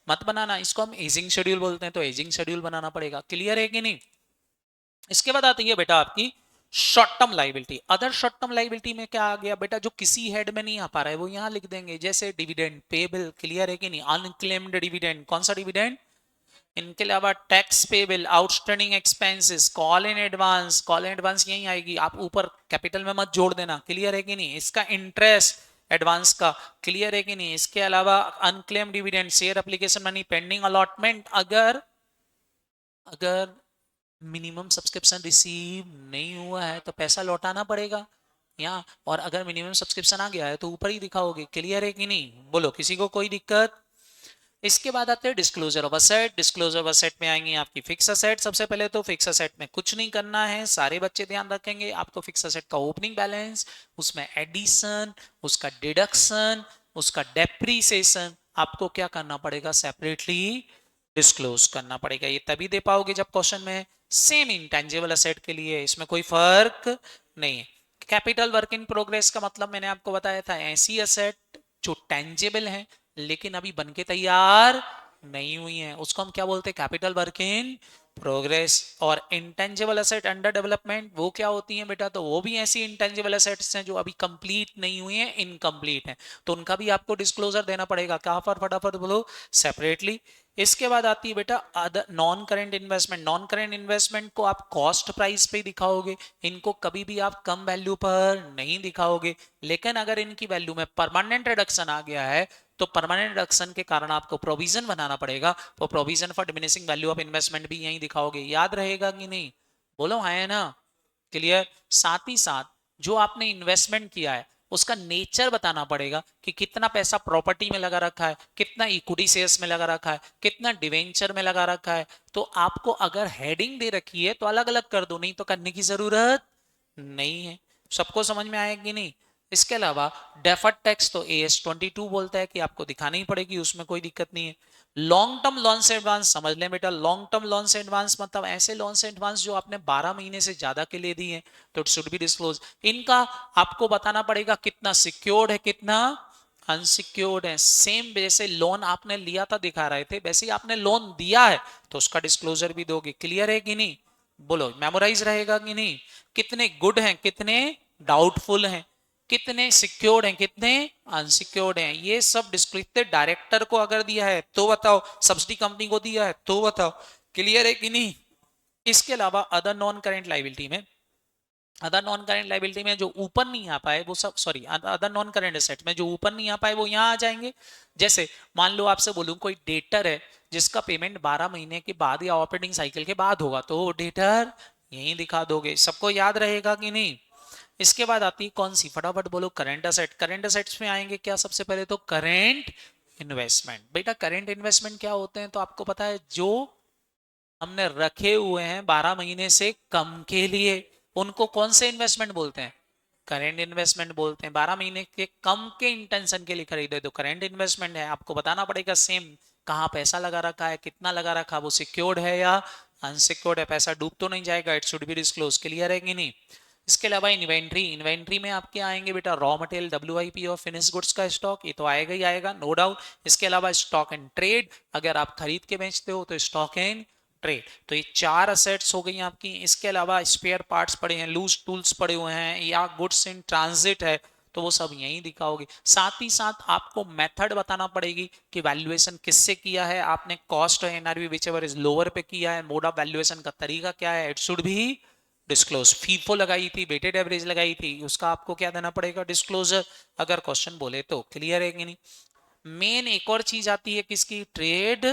मत बनाना। इसको हम एजिंग शेड्यूल बोलते हैं, तो एजिंग शेड्यूल बनाना पड़ेगा। क्लियर है कि नहीं? इसके बाद आती है बेटा आपकी short term liability. Other short term liability में क्या आ गया बेटा? जो किसी हेड में नहीं आ पा रहा है वो यहां लिख देंगे, जैसे डिविडेंड पेबल। क्लियर है कि नहीं? Unclaimed dividend. कौन सा डिविडेंड? इनके अलावा tax payable, outstanding expenses, call in advance. Call in advance यही आएगी, आप ऊपर कैपिटल में मत जोड़ देना। क्लियर है कि नहीं? इसका इंटरेस्ट एडवांस का। क्लियर है कि नहीं? इसके अलावा unclaim dividend, share application money, pending allotment. अगर अगर मिनिमम सब्सक्रिप्शन रिसीव नहीं हुआ है तो पैसा लौटाना पड़ेगा यहाँ, और अगर मिनिमम सब्सक्रिप्शन आ गया है तो ऊपर ही दिखाओगे। क्लियर है कि नहीं? बोलो, किसी को कोई दिक्कत? इसके बाद आते हैं disclosure of asset. Disclosure of asset में आएंगे आपकी फिक्स असेट। सबसे पहले तो फिक्स असेट में कुछ नहीं करना है, सारे बच्चे ध्यान रखेंगे। आपको फिक्स असेट का ओपनिंग बैलेंस, उसमें एडिशन, उसका डिडक्शन, उसका डेप्रीसिएशन आपको क्या करना पड़ेगा? सेपरेटली डिस्क्लोज करना पड़ेगा। ये तभी दे पाओगे जब क्वेश्चन में सेम इंटेंजिबल असेट के लिए, इसमें कोई फर्क नहीं है। कैपिटल वर्क इन प्रोग्रेस का मतलब मैंने आपको बताया था, ऐसी असेट जो टेंजिबल है लेकिन अभी बनके तैयार नहीं हुई है, उसको हम क्या बोलते हैं? Capital work in progress. और इंटेंजिबल असेट अंडर डेवलपमेंट वो क्या होती हैं बेटा? तो वो भी ऐसी इंटेंजिबल असेट्स हैं जो अभी कंप्लीट नहीं हुई हैं, इनकम्प्लीट हैं, तो उनका भी आपको डिस्क्लोजर देना पड़ेगा। कहां पर? फटाफट बोलो, सेपरेटली। इसके बाद आती है बेटा other non current investment. Non current investment को आप कॉस्ट प्राइस पे दिखाओगे, इनको कभी भी आप कम वैल्यू पर नहीं दिखाओगे। लेकिन अगर इनकी वैल्यू में परमानेंट रिडक्शन आ गया है तो परमानेंट रिडक्शन के कारण आपको प्रोविजन बनाना पड़ेगा, तो provision for diminishing value of investment भी यही दिखाओगे। याद रहेगा कि नहीं? बोलो है ना? क्लियर? साथ ही साथ जो आपने इन्वेस्टमेंट किया है उसका नेचर बताना पड़ेगा कि कितना पैसा प्रॉपर्टी में लगा रखा है, कितना इक्विटी शेयर्स में लगा रखा है, कितना डिवेंचर में लगा रखा है। तो आपको अगर हेडिंग दे रखी है तो अलग अलग कर दो, नहीं तो करने की जरूरत नहीं है। सबको समझ में आएगा कि नहीं? इसके अलावा डेफर्ड टैक्स तो AS 22 बोलता है कि आपको दिखानी ही पड़ेगी, उसमें कोई दिक्कत नहीं है। लॉन्ग टर्म लोन से एडवांस समझ लें बेटा। लॉन्ग टर्म लोन से एडवांस मतलब ऐसे लोन से एडवांस जो आपने 12 महीने से ज्यादा के लिए दी है, तो इट शुड बी डिस्क्लोज। इनका आपको बताना पड़ेगा कितना सिक्योर्ड है, कितना अनसिक्योर्ड है। सेम जैसे लोन आपने लिया था दिखा रहे थे, वैसे ही आपने लोन दिया है तो उसका डिस्क्लोजर भी दोगे। क्लियर है कि नहीं? बोलो, मेमोराइज रहेगा कि नहीं? कितने गुड हैं, कितने डाउटफुल हैं, कितने सिक्योर्ड हैं, कितने अनसिक्योर्ड हैं, ये सब डिस्क्लोज। डायरेक्टर को अगर दिया है तो बताओ, सब्सिडी कंपनी को दिया है तो बताओ। क्लियर है कि नहीं? इसके अलावा अदर नॉन करेंट लाइबिलिटी में, अदर नॉन करेंट लाइबिलिटी में जो ऊपर नहीं आ पाए वो सब, sorry, other non current asset में जो ऊपर नहीं आ पाए वो यहाँ आ जाएंगे। जैसे मान लो आपसे बोलूं कोई डेटर है जिसका पेमेंट 12 महीने के बाद या ऑपरेटिंग साइकिल के बाद होगा, तो वो डेटर यहीं दिखा दोगे। सबको याद रहेगा कि नहीं? इसके बाद आती है कौन सी? फटाफट बोलो, करंट असेट। करंट असेट्स में आएंगे क्या? सबसे पहले तो करंट इन्वेस्टमेंट। बेटा करंट इन्वेस्टमेंट क्या होते हैं? तो आपको पता है, जो हमने रखे हुए हैं 12 महीने से कम के लिए, उनको कौन से इन्वेस्टमेंट बोलते हैं? करेंट इन्वेस्टमेंट बोलते हैं। 12 महीने के कम के इंटेंशन के लिए खरीदे तो करेंट इन्वेस्टमेंट है। आपको बताना पड़ेगा सेम, कहाँ पैसा लगा रखा है, कितना लगा रखा, वो सिक्योर्ड है या अनसिक्योर्ड है, पैसा डूब तो नहीं जाएगा, it should be disclose. Clear है कि नहीं? इसके अलावा इन्वेंट्री। इन्वेंट्री में आपके आएंगे बेटा रॉ मटेरियल, WIP और फिनिश गुड्स का स्टॉक, ये तो आएगा ही आएगा, नो डाउट। इसके अलावा स्टॉक एंड ट्रेड, अगर आप खरीद के बेचते हो तो स्टॉक एंड ट्रेड। तो ये 4 असेट्स हो गई आपकी। इसके अलावा स्पेयर पार्ट्स पड़े हैं, लूज टूल्स पड़े हुए हैं, या गुड्स इन ट्रांजिट है, तो वो सब यहीं दिखाओगे। साथ ही साथ आपको मेथड बताना पड़ेगी कि वैल्यूएशन किससे किया है आपने, कॉस्ट और NRV which ever is lower पे किया है, मोड ऑफ वैल्यूएशन का तरीका क्या है, इट शुड भी डिस्क्लोज। फीफो लगाई थी, वेटेड एवरेज लगाई थी, उसका आपको क्या देना पड़ेगा? डिस्क्लोजर, अगर क्वेश्चन बोले तो। क्लियर है कि नहीं? मेन एक और चीज आती है किसकी? Trade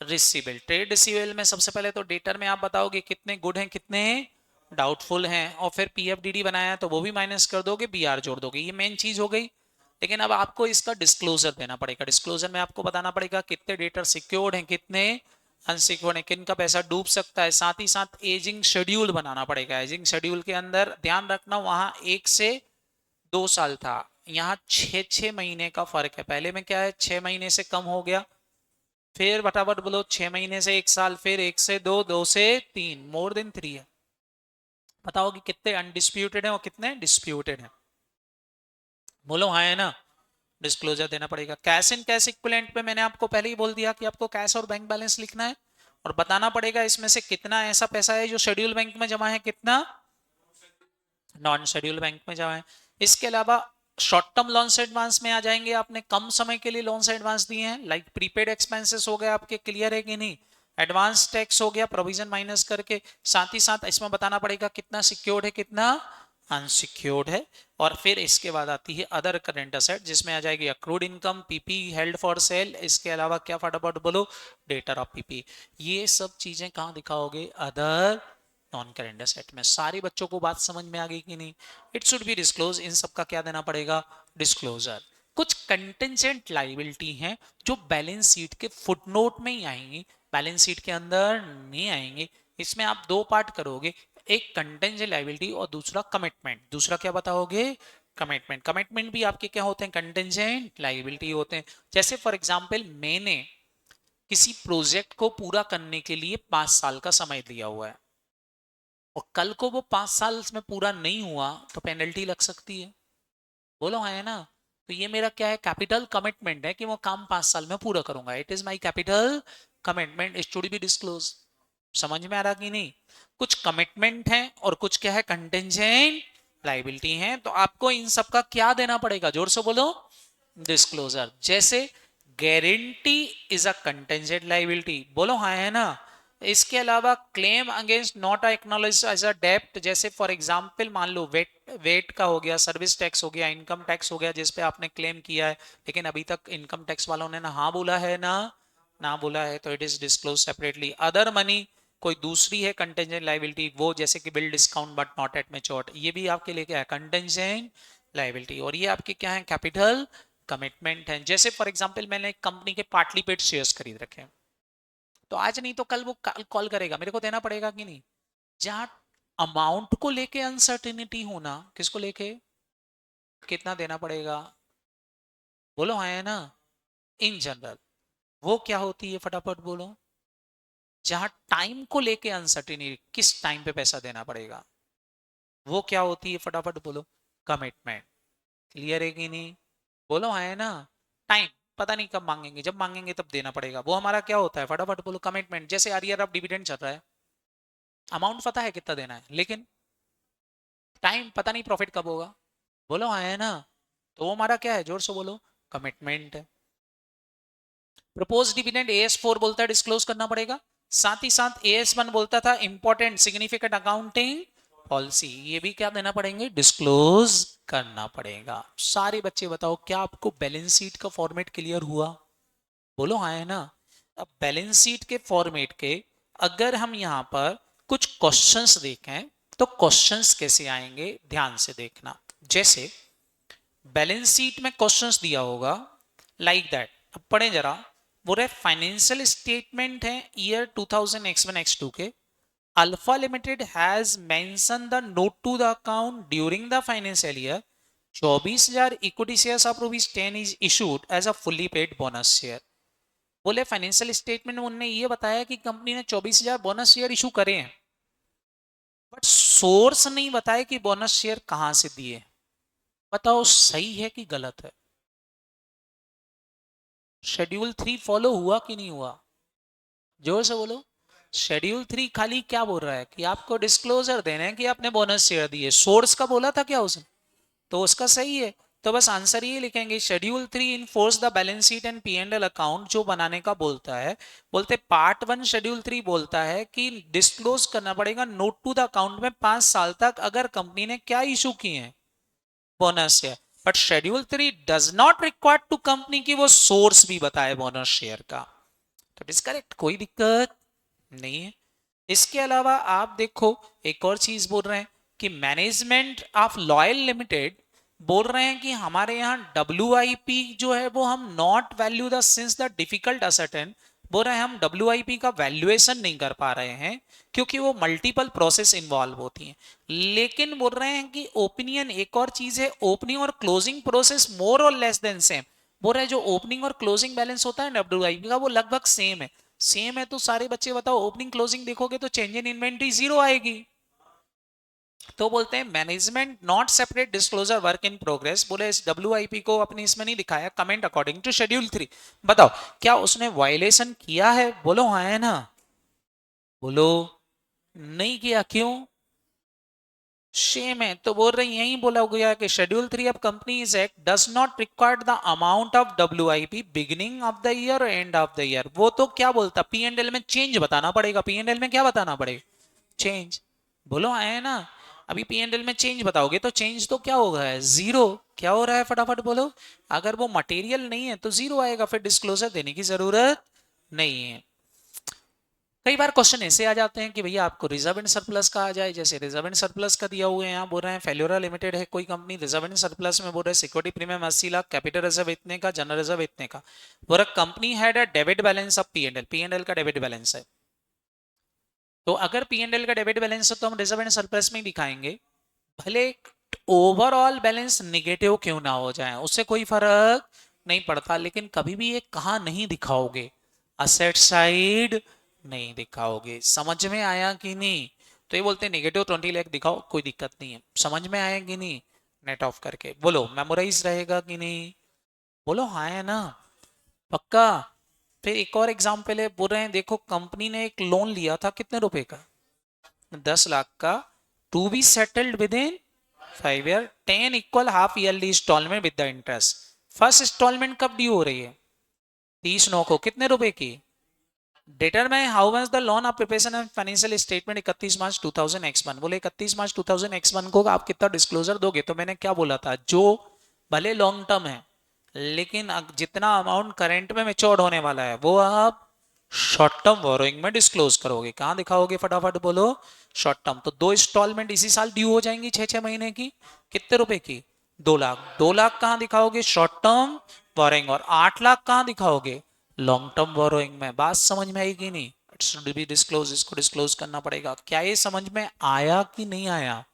receivable. ट्रेड रिसीवेबल में सबसे पहले तो डेटर में आप बताओगे कितने गुड हैं, कितने डाउटफुल हैं, और फिर PFDD बनाया तो वो भी माइनस कर दोगे, BR जोड़ दोगे, ये मेन चीज हो गई। लेकिन अब आपको इसका डिस्क्लोजर देना पड़ेगा। डिस्क्लोजर में आपको बताना पड़ेगा कितने डेटर सिक्योर्ड हैं, कितने अनसिक्योर्ड है, किन का पैसा डूब सकता है। साथ ही साथ एजिंग शेड्यूल बनाना पड़ेगा। एजिंग शेड्यूल के अंदर ध्यान रखना, वहां 1 से 2 साल था, यहाँ 6 महीने का फर्क है। पहले में क्या है, 6 महीने से कम हो गया, फिर फटाफट बोलो 6 महीने से 1 साल, फिर 1 से 2, 2 से 3, मोर देन 3 है। बताओ कि कितने अनडिस्प्यूटेड है और कितने डिस्प्यूटेड है। बोलो हाँ है ना। डिस्क्लोजर देना पड़ेगा। कैश इन कैश इक्विवेलेंट पे मैंने आपको पहले ही बोल दिया कि आपको कैश और बैंक बैलेंस लिखना है और बताना पड़ेगा इसमें से कितना ऐसा पैसा है जो शेड्यूल बैंक में जमा है, कितना नॉन शेड्यूल बैंक में जमा है। इसके अलावा शॉर्ट टर्म लोन्स एडवांस में आ जाएंगे, आपने कम समय के लिए लोन्स एडवांस दिए हैं, लाइक प्रीपेड एक्सपेंसेस हो गए आपके, क्लियर है कि नहीं। एडवांस टैक्स हो गया प्रोविजन माइनस करके, साथ ही साथ इसमें बताना पड़ेगा कितना सिक्योर्ड है कितना अनसिक्योर्ड है। और फिर इसके बाद आती है अदर करेंट असेट, जिसमें आ जाएगी accrued income, PP held for cell, इसके अलावा क्या फटाफट बोलो, डेटर ऑफ पीपी। ये सब चीजें कहाँ दिखाओगे, अदर नॉन करेंट असेट में। सारे बच्चों को बात समझ में आ गई कि नहीं। इट शुड बी डिस्क्लोज, इन सब का क्या देना पड़ेगा, डिस्क्लोजर। कुछ कंटेंजेंट लाइबिलिटी हैं जो बैलेंस शीट के फुटनोट में ही आएंगी, बैलेंस शीट के अंदर नहीं आएंगे। इसमें आप दो पार्ट करोगे, एक कंटेंजेंट लाइबिलिटी और दूसरा कमिटमेंट। दूसरा क्या बताओगे, कमिटमेंट। कमिटमेंट भी आपके क्या होते हैं, कंटेंजेंट लाइबिलिटी होते हैं। जैसे फॉर एग्जांपल मैंने किसी प्रोजेक्ट को पूरा करने के लिए 5 साल का समय दिया हुआ है और कल को वो 5 साल में पूरा नहीं हुआ तो पेनल्टी लग सकती है। बोलो हाँ है ना। तो ये मेरा क्या है, कैपिटल कमिटमेंट है कि वो काम 5 साल में पूरा करूंगा। It is my capital commitment, it should be disclose. समझ में आ रहा कि नहीं। कुछ कमिटमेंट है और कुछ क्या है, कंटेंजेंट लाइबिलिटी है। तो आपको इन सब का क्या देना पड़ेगा, जोर से बोलो, डिस्क्लोजर। जैसे guarantee is a contingent liability, बोलो हाँ है ना। इसके अलावा claim against not acknowledge as a डेप्ट, जैसे फॉर एग्जांपल मान लो वेट का हो गया, सर्विस टैक्स हो गया, इनकम टैक्स हो गया, जिसपे आपने क्लेम किया है लेकिन अभी तक इनकम टैक्स वालों ने ना हाँ बोला है ना बोला है, तो it is disclose separately. Other money कोई दूसरी है कंटेंजेंट लाइबिलिटी, वो जैसे कि bill discount but not at matured, ये भी आपके लिए क्या है, कंटेंजेंट लाइबिलिटी। और ये आपके क्या है, कैपिटल कमिटमेंट है। जैसे फॉर एग्जांपल मैंने एक कंपनी के पार्टली पेड शेयर्स खरीद रखे हैं, तो आज नहीं तो कल वो कॉल करेगा, मेरे को देना पड़ेगा कि नहीं। जहां अमाउंट को लेके अनसर्टेनिटी होना, किसको लेके, कितना देना पड़ेगा, बोलो हाँ है ना। इन जनरल वो क्या होती है, फटाफट बोलो। जहां टाइम को लेके अनसर्टेनिटी, किस टाइम पे पैसा देना पड़ेगा, वो क्या होती है, फटाफट बोलो, कमिटमेंट। क्लियर है कि नहीं, बोलो हाँ है ना। टाइम पता नहीं कब मांगेंगे, जब मांगेंगे तब देना पड़ेगा, वो हमारा क्या होता है, फटाफट बोलो, कमिटमेंट। जैसे आर ऑफ डिविडेंड चल रहा है, अमाउंट पता है कितना देना है लेकिन टाइम पता नहीं प्रॉफिट कब होगा, बोलो हाँ है ना। तो वो हमारा क्या है, जोर से बोलो, कमिटमेंट है। प्रपोज डिविडेंड AS4 बोलता है डिस्क्लोज करना पड़ेगा। साथ ही साथ AS1 बोलता था इंपॉर्टेंट सिग्निफिकेंट अकाउंटिंग पॉलिसी, ये भी क्या देना पड़ेंगे, डिस्क्लोज करना पड़ेगा। सारे बच्चे बताओ क्या आपको बैलेंस शीट का फॉर्मेट क्लियर हुआ, बोलो हाँ है ना। अब बैलेंस शीट के फॉर्मेट के अगर हम यहां पर कुछ क्वेश्चंस देखें तो क्वेश्चंस कैसे आएंगे, ध्यान से देखना। जैसे बैलेंस शीट में क्वेश्चंस दिया होगा लाइक दैट, अब पढ़े जरा। बोल रहे फाइनेंशियल स्टेटमेंट है ईयर 2000 X1 X2 के, alpha limited has mention the note to the account during the financial year 24,000 equity shares of ₹10 is issued as a fully paid bonus share. बोले फाइनेंशियल स्टेटमेंट में उन्होंने ये बताया कि कंपनी ने 24,000 बोनस शेयर इशू करे हैं, बट सोर्स नहीं बताया कि बोनस शेयर कहां से दिए। बताओ सही है कि गलत है, शेड्यूल 3 फॉलो हुआ कि नहीं हुआ, जोर से बोलो। शेड्यूल 3 खाली क्या बोल रहा है कि आपको डिस्क्लोजर देने हैं कि आपने बोनस शेयर दिए, सोर्स का बोला था क्या उसने, तो उसका सही है। तो बस आंसर ये लिखेंगे, schedule 3 enforce the balance sheet and P&L account, जो बनाने का बोलता है। बोलते पार्ट 1 शेड्यूल 3 बोलता है कि डिस्क्लोज करना पड़ेगा नोट टू द अकाउंट में 5 साल तक अगर कंपनी ने क्या इशू किए हैं, bonus share. But schedule 3 does not require to company की वो सोर्स भी बताए बोनस शेयर का। तो इट इज करेक्ट, कोई दिक्कत नहीं है। इसके अलावा आप देखो एक और चीज बोल रहे हैं कि मैनेजमेंट ऑफ लॉयल लिमिटेड बोल रहे हैं कि हमारे यहाँ WIP जो है वो हम not value the sins the difficult ascertain बोल रहे हैं हम WIP का वैल्यूएशन नहीं कर पा रहे हैं क्योंकि वो मल्टीपल प्रोसेस इन्वॉल्व होती हैं। लेकिन बोल रहे हैं कि ओपिनियन एक और चीज है, ओपनिंग और क्लोजिंग प्रोसेस मोर और लेस देन सेम। बोल रहे हैं जो ओपनिंग और क्लोजिंग बैलेंस होता है WIP का वो लगभग सेम है। सेम है तो सारे बच्चे बताओ ओपनिंग क्लोजिंग देखोगे तो चेंज इन इन्वेंटरी जीरो आएगी। तो बोलते हैं management not separate disclosure work in progress. बोले इस WIP को अपने इसमें नहीं दिखाया कमेंट अकॉर्डिंग टू शेड्यूल 3। बताओ क्या उसने वायलेशन किया है? बोलो हाँ है ना, बोलो नहीं किया, क्यों? शेम है। तो बोल रही यही बोला गया कि schedule 3 of companies act does not require the amount of WIP beginning of the year और एंड ऑफ द ईयर। वो तो क्या बोलता, P&L में चेंज बताना पड़ेगा। P&L में क्या बताना पड़ेगा? चेंज। बोलो आए ना। अभी P&L में चेंज बताओगे तो चेंज तो क्या होगा, है जीरो। क्या हो रहा है फटाफट बोलो। अगर वो मटेरियल नहीं है तो जीरो आएगा, फिर डिस्क्लोजर देने की जरूरत नहीं है। कई बार क्वेश्चन ऐसे आ जाते हैं कि भैया आपको रिजर्व एंड सरप्लस कहा जाए, जैसे रिजर्व एंड सरप्लस का दिया हुआ है यहाँ बोल रहे हैं फेल्योरा लिमिटेड है कोई कंपनी, रिजर्व एंड सरप्लस में बोल रहे हैं security premium 80 lakh, capital reserve इतने का, जनरल रिजर्व इतने का। बोल रहा company had a debit balance of P&L का डेबिट बैलेंस है। तो अगर P&L का डेबिट बैलेंस है तो हम रिजर्व एंड सरप्लस में ही दिखाएंगे, भले ओवरऑल बैलेंस निगेटिव क्यों ना हो जाए उससे कोई फर्क नहीं पड़ता। लेकिन कभी भी ये कहा नहीं दिखाओगे, असेट साइड नहीं दिखाओगे। समझ में आया कि नहीं? तो ये बोलते हैं नेगेटिव 20 लाख दिखाओ, कोई दिक्कत नहीं है। समझ में आया कि नहीं? नेट ऑफ करके बोलो मेमोराइज रहेगा कि नहीं? बोलो हाँ है ना, पक्का। फिर एक और एग्जाम्पल है, बोल रहे हैं देखो कंपनी ने एक लोन लिया था कितने रुपए का, 10 लाख का, to be settled within 5 year, 10 equal half yearly instalment with the interest. First instalment कब ड्यू हो रही है? 30/9 को, कितने रुपए की? डेटर में how much the loan of preparation and financial statement 31 मार्च 2000 बोले 31 मार्च 2000 को आप कितना डिस्क्लोजर दोगे? तो मैंने क्या बोला था, जो भले लॉन्ग टर्म है लेकिन जितना अमाउंट करेंट में मेच्योर होने वाला है वो आप शॉर्ट टर्म बोरोइंग में डिस्क्लोज करोगे। कहां दिखाओगे फटाफट बोलो? Short term. तो 2 इंस्टॉलमेंट इसी साल ड्यू हो जाएंगी 6-6 महीने की, कितने रुपए की? 2 लाख। 2 लाख कहां दिखाओगे? Short term borrowing. और 8 लाख कहां दिखाओगे? लॉन्ग टर्म बोरोइंग में। बात समझ में आई कि नहीं? इट्स बी डिस्क्लोज, इसको डिस्क्लोज करना पड़ेगा। क्या ये समझ में आया कि नहीं आया?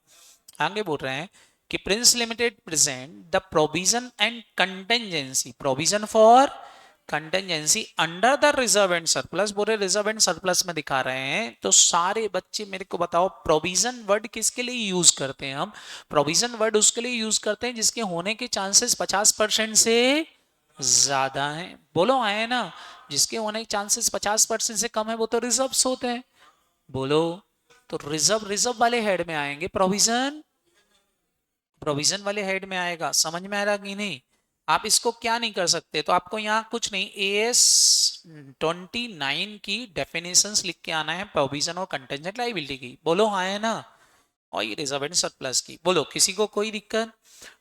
आगे बोल रहे हैं कि Prince limited present the provision and contingency, provision for contingency under the reserve and surplus. बोले रिजर्व एंड सरप्लस में दिखा रहे हैं। तो सारे बच्चे मेरे को बताओ प्रोविजन वर्ड किसके लिए यूज करते हैं हम? प्रोविजन वर्ड उसके लिए यूज करते हैं जिसके होने के चांसेस 50% से ज्यादा है। बोलो आए ना, जिसके होने के चांसेस 50% से कम है वो तो रिजर्व्स होते हैं। बोलो, तो रिजर्व रिजर्व वाले हेड में आएंगे, प्रोविजन प्रोविजन वाले हेड में आएगा। समझ में आ रहा कि नहीं? आप इसको क्या नहीं कर सकते, तो आपको यहाँ कुछ नहीं, AS 29 की डेफिनेशंस लिख के आना है प्रोविजन और कंटेंजेंट लायबिलिटी की। बोलो हाँ है ना, और ये रिजर्व एंड सरप्लस की। बोलो किसी को कोई दिक्कत?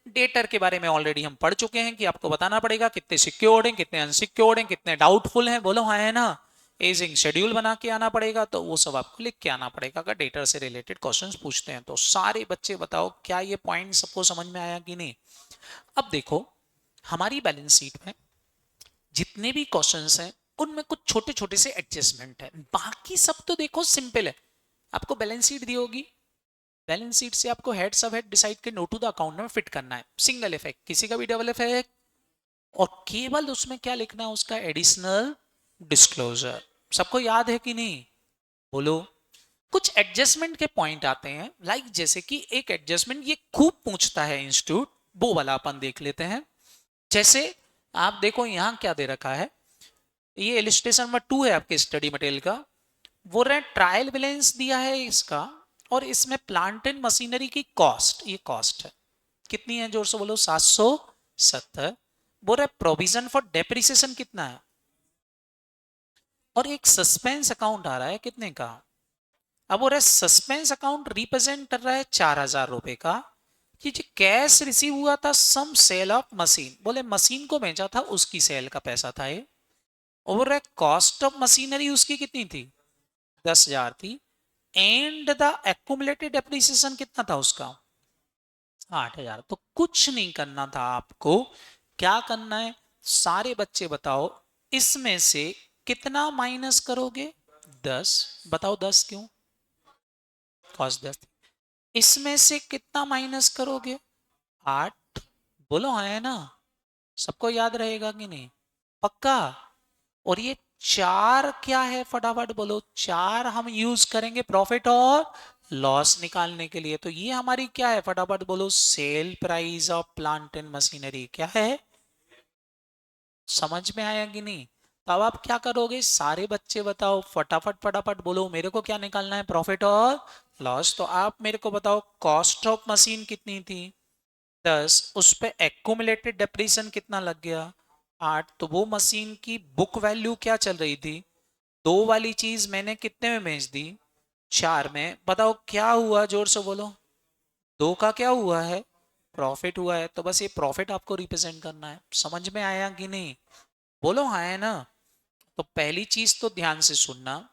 डेटर के बारे में ऑलरेडी हम पढ़ चुके हैं कि आपको बताना पड़ेगा कितने सिक्योर्ड हैं, कितने अनसिक्योर्ड हैं, कितने डाउटफुल हैं। बोलो हाँ है ना। एजिंग शेड्यूल बना के आना पड़ेगा, तो वो सब आपको लिख के आना पड़ेगा अगर डेटर से रिलेटेड क्वेश्चंस पूछते हैं तो। सारे बच्चे बताओ क्या ये पॉइंट सबको समझ में आया कि नहीं? अब देखो हमारी बैलेंस शीट में जितने भी क्वेश्चंस हैं उनमें कुछ छोटे छोटे से एडजस्टमेंट है, बाकी सब तो देखो सिंपल है। आपको बैलेंस शीट दी होगी, बैलेंस शीट से आपको हेड सब हेड डिसाइड के नोट टू द अकाउंट में फिट करना है, सिंगल इफेक्ट, किसी का भी डबल इफेक्ट, और केवल उसमें क्या लिखना है, उसका एडिशनल डिस्क्लोजर। सबको याद है कि नहीं? बोलो। कुछ एडजस्टमेंट के पॉइंट आते हैं, लाइक जैसे कि एक एडजस्टमेंट ये खूब पूछता है इंस्टीट्यूट, वो वाला अपन देख लेते हैं। जैसे आप देखो यहां क्या दे रखा है, ये इलिस्ट्रेशन नंबर 2 है आपके स्टडी मटेरियल का। वो रहे ट्रायल बैलेंस दिया है इसका, और इसमें प्लांट एंड मशीनरी की कॉस्ट, ये कॉस्ट है कितनी है, जोर से बोलो 770। बोल रहे प्रोविजन फॉर डेप्रिसिएशन कितना है, और एक सस्पेंस अकाउंट आ रहा है कितने का। अब बोल रहे सस्पेंस अकाउंट रिप्रेजेंट कर रहा है 4,000 रुपए का, कि जो कैश रिसीव हुआ था सम सेल ऑफ मशीन, बोले मशीन को बेचा था उसकी सेल का पैसा था ये। और कॉस्ट ऑफ मशीनरी उसकी कितनी थी, 10,000 थी। एंड द एक्यूमुलेटेड डेप्रिसिएशन कितना था उसका, 8,000। तो कुछ नहीं करना था आपको, क्या करना है, सारे बच्चे बताओ इसमें से कितना माइनस करोगे? 10। बताओ 10 क्यों? कॉस 10। इसमें से कितना माइनस करोगे? 8। बोलो हाँ है ना? सबको याद रहेगा कि नहीं? पक्का? और ये 4 क्या है फटाफट बोलो? 4 हम यूज करेंगे प्रॉफिट और लॉस निकालने के लिए। तो ये हमारी क्या है फटाफट बोलो? Sale price of plant and machinery. क्या है? समझ में आया कि नहीं? तो अब आप क्या करोगे? सारे बच्चे बताओ फटाफट फटाफट बोलो, मेरे को क्या निकालना है? प्रॉफिट और लॉस। तो आप मेरे को बताओ कॉस्ट ऑफ मशीन कितनी थी? 10। उस पे एक्यूमुलेटेड डेप्रिसिएशन कितना लग गया? 8। तो वो मशीन की बुक वैल्यू क्या चल रही थी? 2 वाली चीज मैंने कितने में बेच दी? 4 में। बताओ क्या हुआ? जोर से बोलो। 2 का क्या हुआ है? प्रॉफिट हुआ है। तो बस ये प्रॉफिट आपको रिप्रेजेंट करना है। समझ में आया कि नहीं? बोलो हाँ है ना? तो पहली चीज तो ध्यान से सुनना।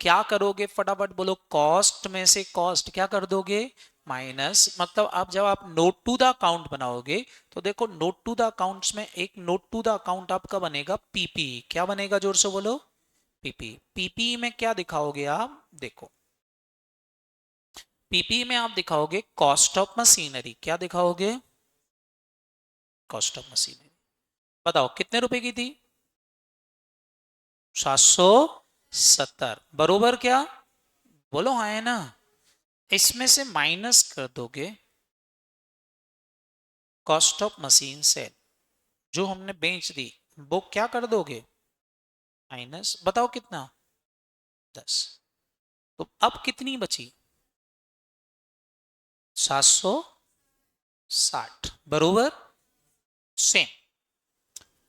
क्या करोगे फटाफट बोलो? कॉस्ट में से कॉस्ट क्या कर दोगे? माइनस। मतलब आप जब आप नोट टू द अकाउंट बनाओगे तो देखो नोट टू द अकाउंट्स में एक नोट टू द अकाउंट आपका बनेगा पीपी। क्या बनेगा? जोर से बोलो। पीपी। पीपी में क्या दिखाओगे आप? देखो पीपी में आप दिखाओगे कॉस्ट ऑफ मशीनरी। क्या दिखाओगे? Cost of machinery. बताओ कितने रुपए की थी? 770। बरोबर क्या? बोलो हाँ है ना? इसमें से माइनस कर दोगे कॉस्ट ऑफ मशीन सेल जो हमने बेच दी, वो क्या कर दोगे? माइनस। बताओ कितना? 10। तो अब कितनी बची? 760। बरोबर। सेम।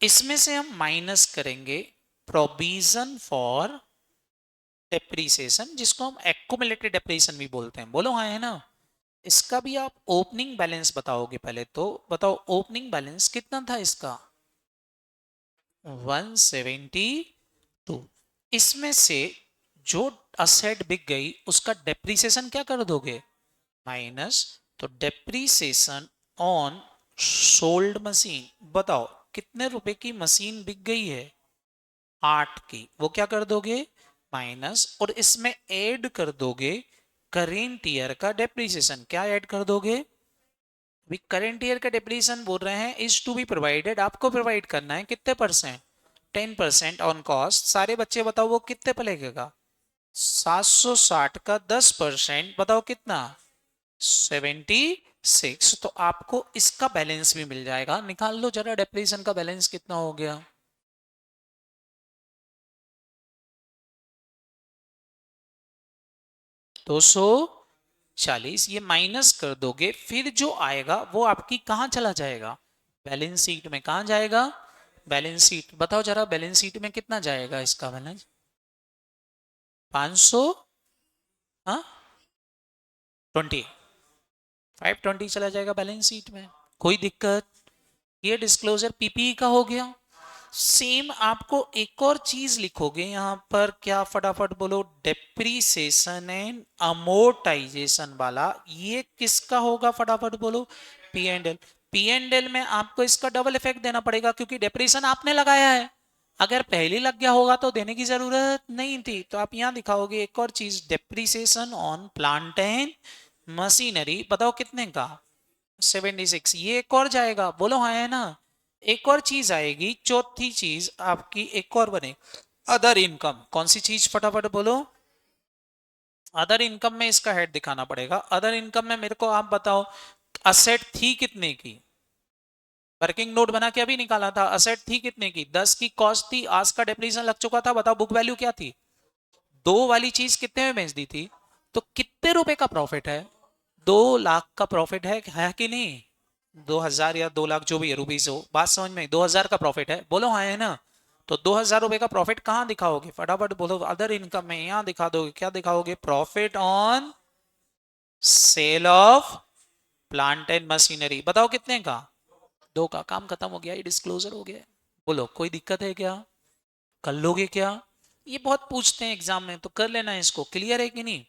इसमें से हम माइनस करेंगे प्रोविजन फॉर डेप्रीसिएशन, जिसको हम एक्यूमुलेटेड डेप्रीसिएशन भी बोलते हैं। बोलो हाँ है ना? इसका भी आप ओपनिंग बैलेंस बताओगे पहले। तो बताओ ओपनिंग बैलेंस कितना था इसका? 172। इसमें से जो असेट बिक गई उसका डेप्रीसिएशन क्या कर दोगे? माइनस। तो डेप्रीसिएशन ऑन सोल्ड मशीन। बताओ कितने रुपए की मशीन बिक गई है? 8 की। वो क्या कर दोगे? माइनस। और इसमें ऐड कर दोगे करेंट ईयर का डेप्रीसिएशन। क्या ऐड कर दोगे? अभी करेंट ईयर का डेप्रीसिएशन बोल रहे हैं इज टू बी प्रोवाइडेड। आपको प्रोवाइड करना है कितने परसेंट? 10% on cost. सारे बच्चे बताओ वो कितने पे लगेगा? 760 का 10%। बताओ कितना? 76। तो आपको इसका बैलेंस भी मिल जाएगा। निकाल लो जरा डेप्रीसिएशन का बैलेंस कितना हो गया? 240। ये माइनस कर दोगे फिर जो आएगा वो आपकी कहां चला जाएगा? बैलेंस शीट में। कहां जाएगा? Balance sheet. बताओ जरा बैलेंस शीट में कितना जाएगा इसका बैलेंस? 500। हाँ 20। 520 चला जाएगा बैलेंस शीट में। कोई दिक्कत? ये डिस्क्लोजर पीपीई का हो गया। सेम आपको एक और चीज लिखोगे यहां पर। क्या फटाफट बोलो? डेप्रीसिएशन एंड अमोर्टाइजेशन वाला। ये किसका होगा? फटाफट बोलो। P and L. P and L में आपको इसका डबल इफेक्ट देना पड़ेगा क्योंकि डेप्रीसिएशन आपने लगाया है। अगर पहले लग गया होगा तो देने की जरूरत नहीं थी। तो आप यहां दिखाओगे एक और चीज, depreciation on plant and machinery. बताओ कितने का? 76। ये एक और जाएगा। बोलो हाँ है ना? एक और चीज आएगी, चौथी चीज आपकी एक और बने, अदर इनकम। कौन सी चीज फटाफट बोलो? अदर इनकम में इसका हेड दिखाना पड़ेगा। अदर इनकम में मेरे को आप बताओ असेट थी कितने की? वर्किंग नोट बना के अभी निकाला था। असेट थी कितने की? 10 की कॉस्ट थी। आज का डेप्रिसिएशन लग चुका था। बताओ बुक वैल्यू क्या थी? 2 वाली चीज कितने में बेच दी थी? तो कितने रुपए का प्रॉफिट है? 2 लाख का प्रॉफिट है कि नहीं? 2000 या 2 लाख जो भी है रुपीज हो। बात समझ में? 2000 का प्रॉफिट है। बोलो हाँ है ना? तो 2000 रुपए का प्रॉफिट कहां दिखाओगे? फटाफट बोलो। अदर इनकम में यहां दिखा दोगे। क्या दिखाओगे? Profit on sale of plant and machinery. बताओ कितने का? 2 का। काम खत्म हो गया। ये डिस्क्लोजर हो गया। बोलो कोई दिक्कत है क्या? कर लोगे क्या? ये बहुत पूछते हैं एग्जाम में, तो कर लेना है इसको। क्लियर है कि नहीं?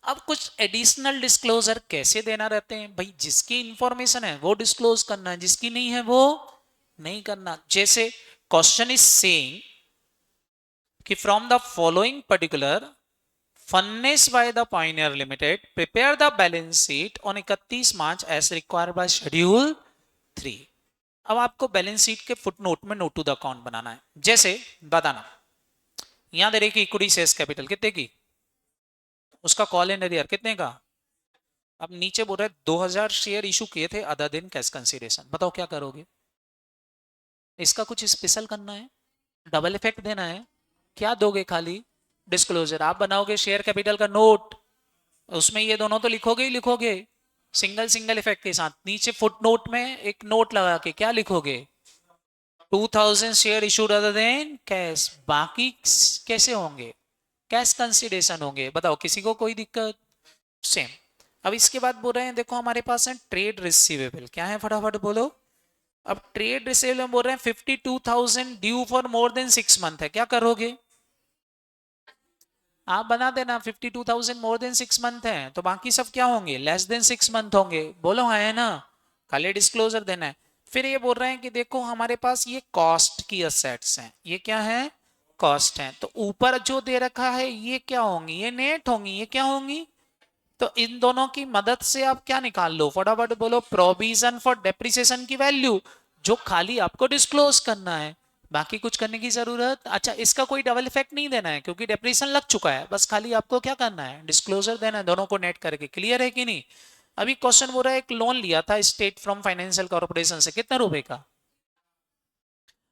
अब कुछ एडिशनल डिस्क्लोजर कैसे देना रहते हैं भाई? जिसकी इंफॉर्मेशन है वो डिस्क्लोज करना है, जिसकी नहीं है वो नहीं करना। जैसे क्वेश्चन इज सेइंग कि from the following particular furnished by the Pioneer Limited, prepare the balance sheet on 31 March as required by Schedule 3। अब आपको बैलेंस शीट के फुटनोट में नोट टू द अकाउंट बनाना है। जैसे बताना, यहां दे रही कि इक्विटी शेयर्स कैपिटल कितने की, उसका कॉल एंड ईयर कितने का। अब नीचे बोल रहे 2000 शेयर इशू किए थे अदर दिन कैश कंसीडरेशन। बताओ क्या करोगे, इसका कुछ स्पेशल करना है, डबल इफेक्ट देना है, क्या दोगे, खाली डिस्क्लोजर। आप बनाओगे शेयर कैपिटल का नोट, उसमें ये दोनों तो लिखोगे ही लिखोगे सिंगल सिंगल इफेक्ट के साथ। नीचे फुट नोट में एक नोट लगा के क्या लिखोगे, 2000 share issued other than cash, बाकी कैसे होंगे, कैश कंसीडरेशन होंगे। बताओ किसी को कोई दिक्कत, सेम। अब इसके बाद बोल रहे हैं देखो हमारे पास है ट्रेड रिसीवेबल, क्या है फटाफट बोलो। अब ट्रेड रिसीवेबल में बोल रहे हैं 52,000 due for more than 6 month है, क्या करोगे आप बना देना। 52,000 मोर देन 6 मंथ है, तो बाकी सब क्या होंगे, लेस देन 6 मंथ होंगे। बोलो हाँ है ना, खाली डिस्क्लोजर देना है। फिर ये बोल रहे हैं कि देखो हमारे पास ये कॉस्ट की असेट्स हैं, ये क्या है, कॉस्ट है। तो ऊपर जो दे रखा है ये क्या होंगी, ये नेट होंगी, ये क्या होंगी। तो इन दोनों की मदद से आप क्या निकाल लो, फटाफट बोलो, प्रोविजन फॉर डेप्रिसिएशन की वैल्यू, जो खाली आपको डिस्क्लोज करना है, बाकी कुछ करने की जरूरत। अच्छा इसका कोई डबल इफेक्ट नहीं देना है क्योंकि डेप्रिसिएशन लग चुका है, बस खाली आपको क्या करना है, डिस्क्लोजर देना है, दोनों को नेट करके। क्लियर है कि नहीं। अभी क्वेश्चन बोल रहा है एक लोन लिया था स्टेट फ्रॉम फाइनेंशियल कॉर्पोरेशन से, कितने रुपए का।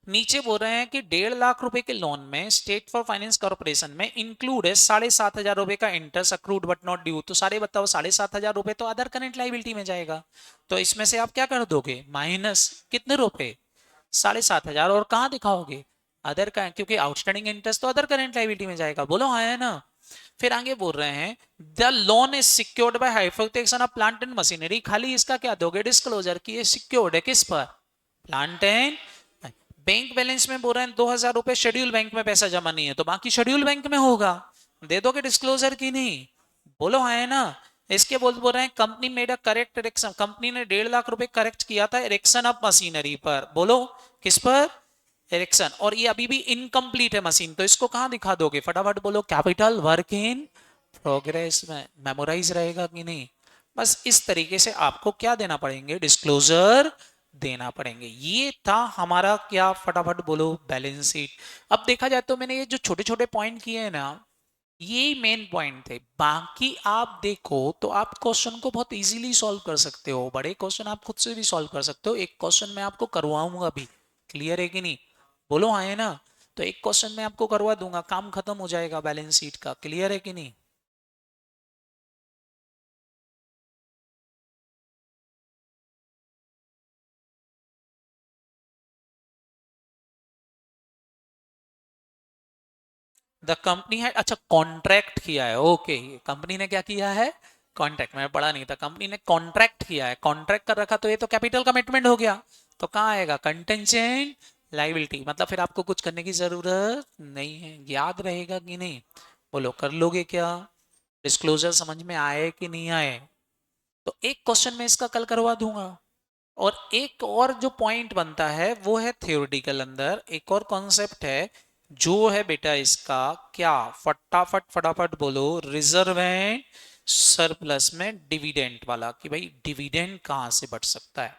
नीचे बोल रहे हैं कि 1.5 लाख रुपए के लोन में स्टेट फॉर फाइनेंस कॉर्पोरेशन में इंक्लूड है 7,500 रुपए का interest accrued but not due. तो सारे बताओ 7,500 रुपए तो अदर करंट लाइबिलिटी में जाएगा, तो इसमें से आप क्या कर दोगे, माइनस कितने रुपए, 7,500। और कहाँ दिखाओगे, अदर का, क्योंकि आउटस्टैंडिंग इंटरेस्ट तो अदर करंट लाइबिलिटी में जाएगा। बोलो हाँ है ना। फिर आगे बोल रहे हैं the loan is secured by hypothecation of plant and machinery, खाली इसका क्या दोगे डिस्क्लोजर की ये सिक्योर्ड है किस पर, प्लांट एंड। बैंक बैलेंस में बोल रहे हैं 2,000 रुपए शेड्यूल बैंक में पैसा जमा नहीं है, तो बाकी शेड्यूल बैंक में होगा, दे दोगे डिस्क्लोजर की नहीं। बोलो हाँ है ना। इसके बोल रहे हैं company made a correct erection, company ने 1.5 लाख रुपए करेक्ट किया था इरेक्शन ऑफ मशीनरी पर। बोलो किस पर, इरेक्शन। और ये अभी भी इनकम्प्लीट है मशीन, तो इसको कहां दिखा दोगे, फटाफट बोलो, कैपिटल वर्क इन प्रोग्रेस में। मेमोराइज रहेगा कि नहीं। बस इस तरीके से आपको क्या देना पड़ेंगे, डिस्क्लोजर देना पड़ेंगे। ये था हमारा क्या, फटाफट बोलो, बैलेंस शीट। अब देखा जाए तो मैंने ये जो छोटे छोटे पॉइंट किए हैं ना, ये मेन पॉइंट थे। बाकी आप देखो तो आप क्वेश्चन को बहुत इजीली सॉल्व कर सकते हो, बड़े क्वेश्चन आप खुद से भी सॉल्व कर सकते हो। एक क्वेश्चन मैं आपको करवाऊंगा भी, क्लियर है कि नहीं, बोलो हाँ है ना। तो एक क्वेश्चन मैं आपको करवा दूंगा, काम खत्म हो जाएगा बैलेंस शीट का। क्लियर है कि नहीं। द कंपनी है, अच्छा कॉन्ट्रैक्ट किया है, ओके। कंपनी ने क्या किया है, कॉन्ट्रैक्ट, मैं पढ़ा नहीं था, कंपनी ने कॉन्ट्रैक्ट किया है, कॉन्ट्रैक्ट कर रखा, तो ये तो कैपिटल कमिटमेंट हो गया। तो कहाँ आएगा, कंटेंजेंट लाइबिलिटी। मतलब फिर आपको कुछ करने की जरूरत नहीं है। याद रहेगा कि नहीं, बोलो कर लोगे क्या, डिस्क्लोजर समझ में आए कि नहीं आए। तो एक क्वेश्चन में इसका कल करवा दूंगा। और एक और जो पॉइंट बनता है वो है थ्योरेटिकल, अंदर एक और कॉन्सेप्ट है जो है बेटा इसका क्या, फटाफट फटाफट बोलो, रिजर्व एंड सरप्लस में डिविडेंड वाला, कि भाई डिविडेंड कहां से बढ़ सकता है।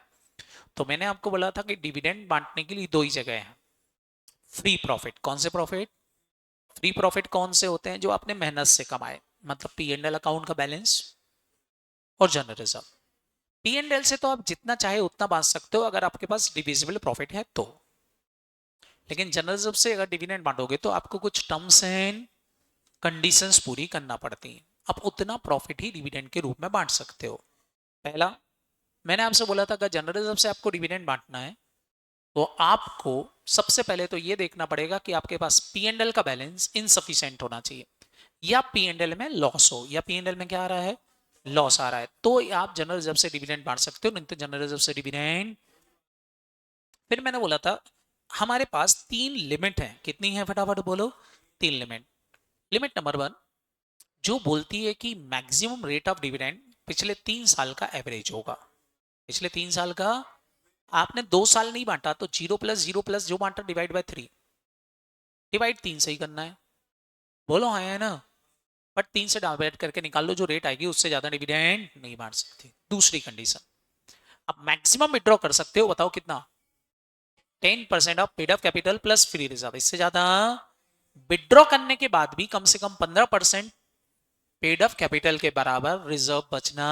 तो मैंने आपको बोला था कि डिविडेंड बांटने के लिए दो ही जगह है, फ्री प्रॉफिट। कौन से प्रॉफिट, फ्री प्रॉफिट कौन से होते हैं, जो आपने मेहनत से कमाए, मतलब पी एंड एल अकाउंट का बैलेंस और general reserve. P and L से तो आप जितना चाहे उतना बांट सकते हो अगर आपके पास डिविजिबल प्रॉफिट है तो, लेकिन जनरल रिजर्व से अगर डिविडेंड बांटोगे तो आपको कुछ टर्म्स एंड कंडीशंस पूरी करना पड़ती हैं। आप उतना प्रॉफिट ही डिविडेंड के रूप में बांट सकते हो। पहला, मैंने आपसे बोला था अगर जनरल रिजर्व से आपको डिविडेंड बांटना है तो आपको सबसे पहले तो ये देखना पड़ेगा कि आपके पास पी एंड एल का बैलेंस इनसफिशिएंट होना चाहिए, या पी एंड एल में लॉस हो, या पी एंड एल में क्या आ रहा है, लॉस आ रहा है, तो आप जनरल रिजर्व से डिविडेंड बांट सकते हो, नहीं तो जनरल रिजर्व से डिविडेंड। फिर मैंने बोला था हमारे पास 3 लिमिट है, कितनी है फटाफट बोलो, 3 लिमिट। लिमिट नंबर 1 जो बोलती है कि मैक्सिमम रेट ऑफ डिविडेंड पिछले 3 साल का एवरेज होगा। पिछले 3 साल का, आपने 2 साल नहीं बांटा तो 0 + 0 + जो बांटा डिवाइड बाय 3, डिवाइड 3 से ही करना है। बोलो हाँ है ना, बट 3 से डिवाइड करके निकाल लो, जो रेट आएगी उससे ज्यादा डिविडेंड नहीं बांट सकते। दूसरी कंडीशन, अब मैक्सिमम विड्रॉ कर सकते हो, बताओ कितना? 10% of paid up capital plus free reserve. इससे ज्यादा विड्रॉ करने के बाद भी कम से कम 15% पेड अप कैपिटल के बराबर रिजर्व बचना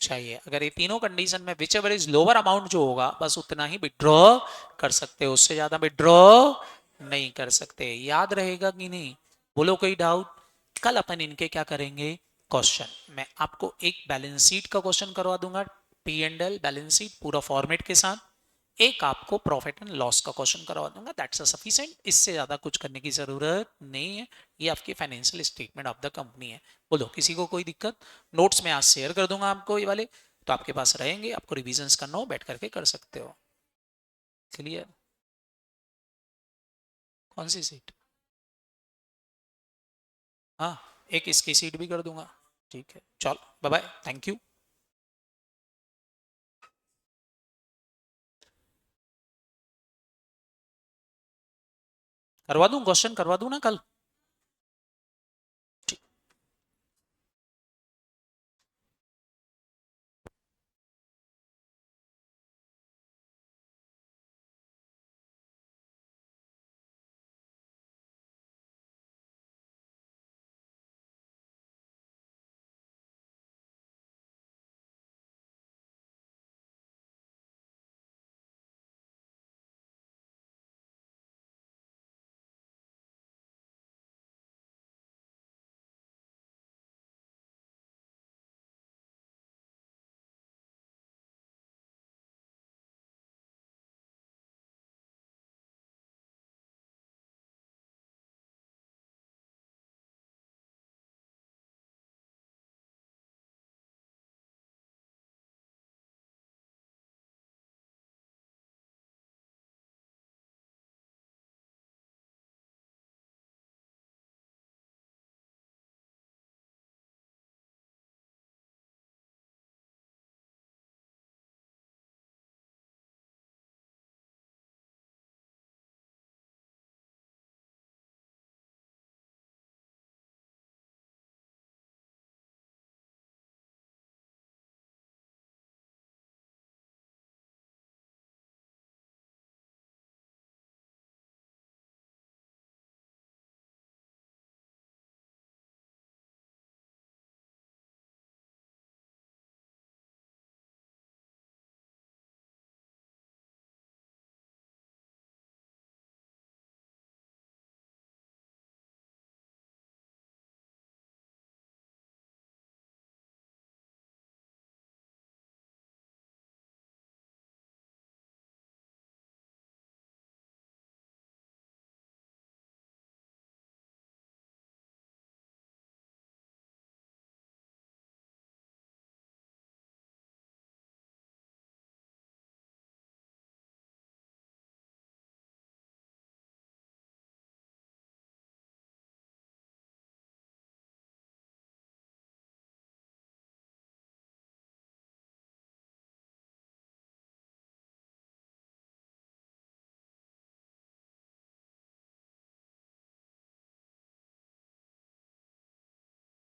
चाहिए। अगर ये तीनों कंडीशन में which ever is lower amount जो होगा, बस उतना ही विड्रॉ कर सकते हो, उससे ज्यादा विड्रॉ नहीं कर सकते। याद रहेगा कि नहीं? बोलो कोई डाउट? कल अपन इनके क्या करेंगे क्वेश्चन, मैं आपको एक बैलेंस शीट का क्वेश्चन करवा दूंगा, P and L balance sheet पूरा फॉर्मेट के साथ। एक आपको प्रॉफिट एंड लॉस का क्वेश्चन करवा दूंगा, दैट्स सफिशिएंट। इससे ज्यादा कुछ करने की जरूरत नहीं है। ये आपकी financial statement of the company है। बोलो किसी को कोई दिक्कत? नोट्स में आज शेयर कर दूंगा आपको ये वाले, तो आपके पास रहेंगे, आपको रिविजन करना हो बैठ करके कर सकते हो। क्लियर? कौन सी सीट? हाँ, एक इसकी सीट भी कर दूंगा। ठीक है, चलो बाय बाय, थैंक यू। करवा दूं क्वेश्चन, करवा दूं ना कल?